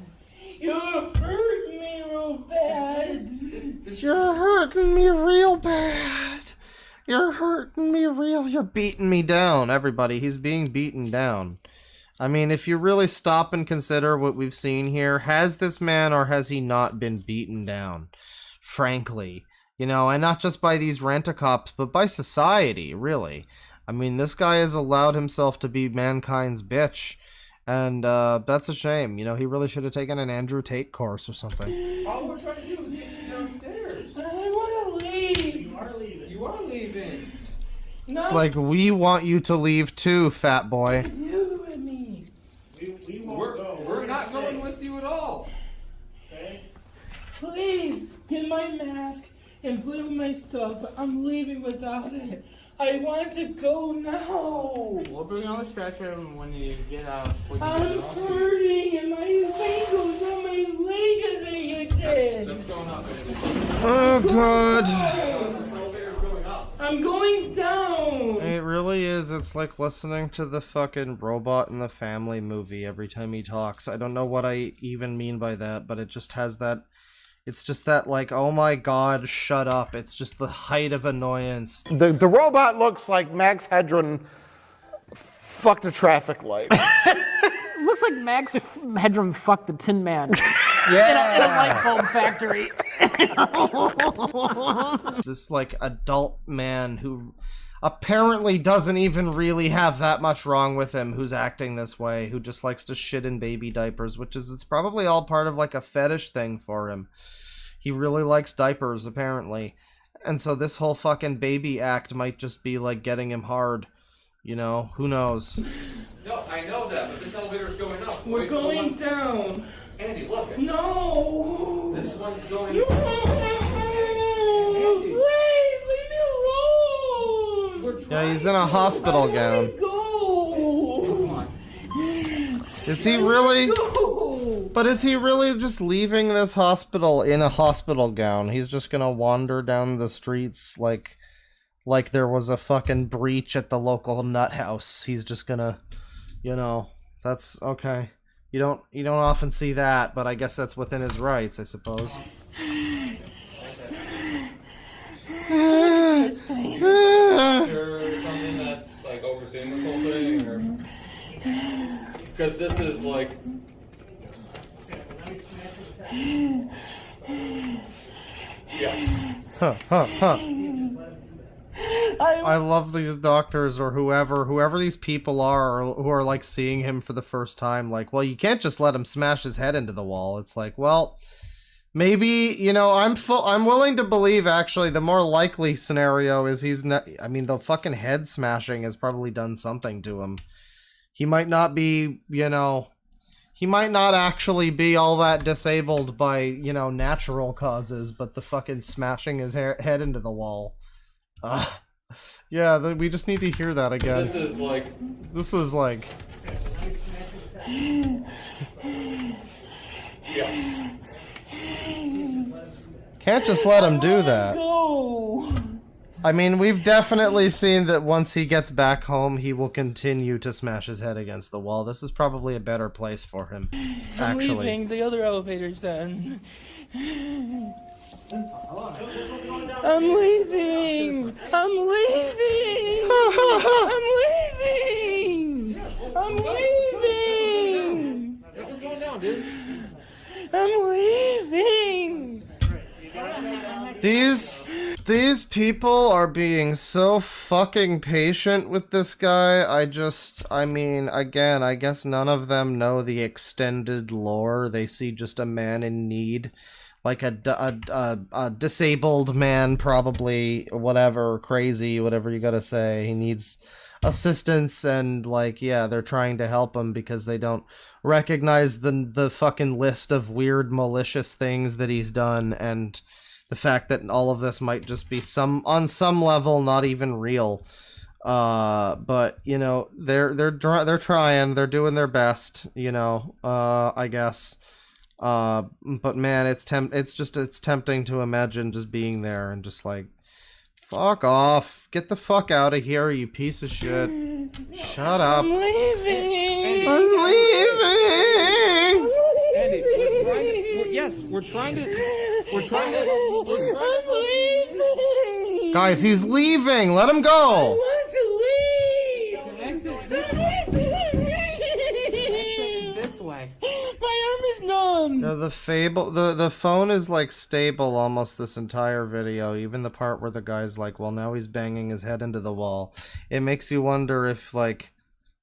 You're hurting me real bad. You're hurting me real bad. You're hurting me real. You're beating me down, everybody. He's being beaten down. I mean, if you really stop and consider what we've seen here, has this man or has he not been beaten down? Frankly. And not just by these rent-a-cops, but by society, really. I mean, this guy has allowed himself to be mankind's bitch, and that's a shame. He really should have taken an Andrew Tate course or something. All we're trying to do is get you downstairs. I want to leave. You are leaving. You are leaving. No. It's like, we want you to leave too, fat boy. You and me. We're not going with you at all. Okay. Please, get my mask and put on my stuff. I'm leaving without it. I want to go now. We'll bring on the stretcher when you get out. I'm hurting and my ankles and my leg is aching. That's going up. Oh, God. I'm going down. It really is. It's like listening to the fucking Robot in the Family movie every time he talks. I don't know what I even mean by that, but it just has that... It's just that, oh my god, shut up. It's just the height of annoyance. The robot looks like Max Headroom fucked a traffic light. Looks like Max Headroom fucked the Tin Man. Yeah. In a light bulb factory. This, like, adult man who apparently doesn't even really have that much wrong with him, who's acting this way, who just likes to shit in baby diapers, which is, it's probably all part of, like, a fetish thing for him. He really likes diapers, apparently. And so this whole fucking baby act might just be, like, getting him hard. You know, who knows? No, I know that, but this elevator's going up. We're Wait, going down. Andy, look. No. This one's going. No. Please leave me alone. Yeah, he's in a hospital gown. Go. Is he really? But is he really just leaving this hospital in a hospital gown? He's just gonna wander down the streets like there was a fucking breach at the local nut house. He's just gonna, you know, that's okay. You don't often see that, but I guess that's within his rights, I suppose. Sure, something that's like overseeing this whole thing, or because this is like. Yeah. Huh. I love these doctors or whoever these people are who are like seeing him for the first time. Like, well, you can't just let him smash his head into the wall. It's like, well, maybe, you know, I'm willing to believe actually the more likely scenario is he's not. I mean, the fucking head smashing has probably done something to him. He might not be, you know. He might not actually be all that disabled by, you know, natural causes, but the fucking smashing his head into the wall. Yeah, we just need to hear that again. This is like... Yeah. Can't just let him do that. I mean, we've definitely seen that once he gets back home, he will continue to smash his head against the wall. This is probably a better place for him, actually. I'm leaving the other elevators then. I'm leaving! I'm leaving! I'm leaving! I'm leaving! What's going down, dude? I'm leaving! These people are being so fucking patient with this guy. I mean, again, I guess none of them know the extended lore. They see just a man in need. Like a disabled man, probably, whatever, crazy, whatever you gotta say. He needs assistance, and, like, yeah, they're trying to help him because they don't recognize the fucking list of weird, malicious things that he's done, and the fact that all of this might just be on some level not even real. But, you know, they're trying, they're doing their best, you know, I guess. But man, it's tempting to imagine just being there and just like, fuck off, get the fuck out of here, you piece of shit. Shut up. I'm leaving. I'm leaving. Andy, we're trying to. I'm leaving. Guys, he's leaving. Let him go. I want to leave. Exit this way. My arm is numb. No, the phone is like stable almost this entire video, even the part where the guy's like, well, now he's banging his head into the wall. It makes you wonder if, like,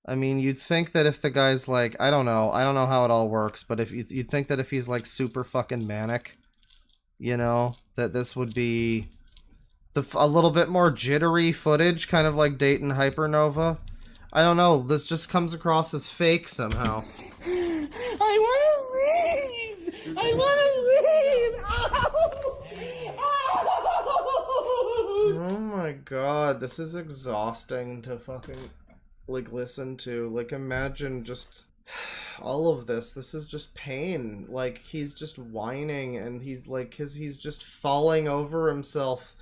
I mean, you'd think that if the guy's like, I don't know how it all works, but if you'd think that if he's like super fucking manic, you know, that this would be a little bit more jittery footage, kind of like Dayton Hypernova. I don't know, this just comes across as fake somehow. I want to leave. I want to leave. Oh my god, this is exhausting to fucking, like, listen to. Like, imagine just all of this. This is just pain. Like, he's just whining, and he's like, he's just falling over himself.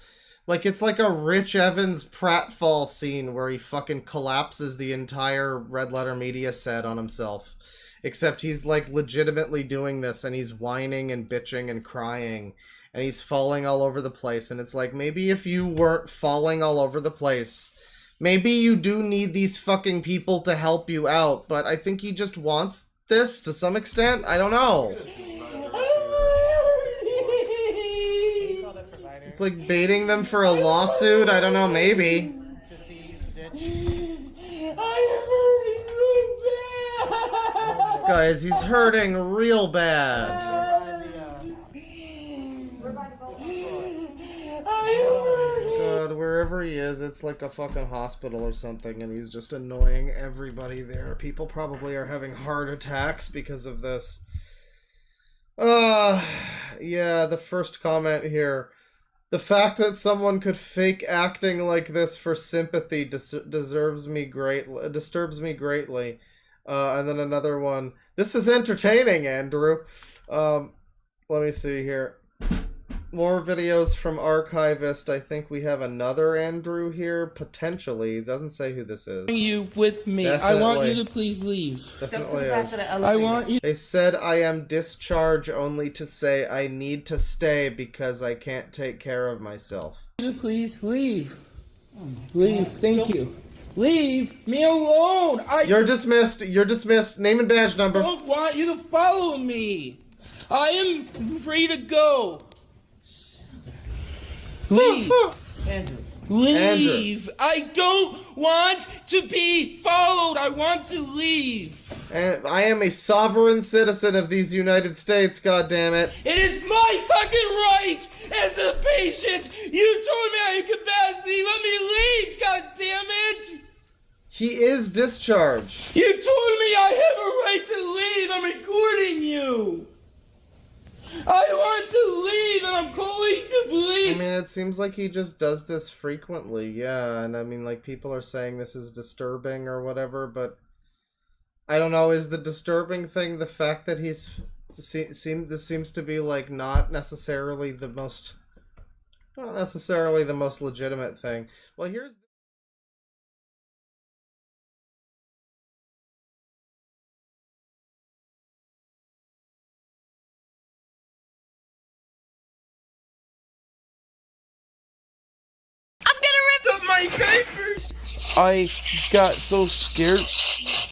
Like, it's like a Rich Evans pratfall scene where he fucking collapses the entire Red Letter Media set on himself. Except he's, like, legitimately doing this, and he's whining and bitching and crying, and he's falling all over the place, and it's like, maybe if you weren't falling all over the place, maybe you do need these fucking people to help you out, but I think he just wants this to some extent? I don't know. It's like baiting them for a lawsuit. I don't know, maybe. Guys, he's hurting real bad. God, wherever he is, it's like a fucking hospital or something, and he's just annoying everybody there. People probably are having heart attacks because of this. Yeah, the first comment here. The fact that someone could fake acting like this for sympathy disturbs me greatly. And then another one. This is entertaining, Andrew. Let me see here. More videos from Archivist. I think we have another Andrew here, potentially. Doesn't say who this is. You with me. Definitely. I want you to please leave. Definitely is. I want you. They said I am discharged only to say I need to stay because I can't take care of myself. Please leave. Leave. Thank you. Leave me alone. You're dismissed. You're dismissed. Name and badge number. I don't want you to follow me. I am free to go. Leave. Andrew. Leave. I don't want to be followed. I want to leave. And I am a sovereign citizen of these United States, goddammit. It is my fucking right as a patient. You told me I had capacity. Let me leave, goddammit. He is discharged. You told me I have a right to leave. I'm recording you. I want to leave and I'm calling the police. I mean, it seems like he just does this frequently, yeah. And I mean, like, people are saying this is disturbing or whatever, but I don't know. Is the disturbing thing the fact that this seems to be like not necessarily the most legitimate thing? Well, here's. My papers. I got so scared.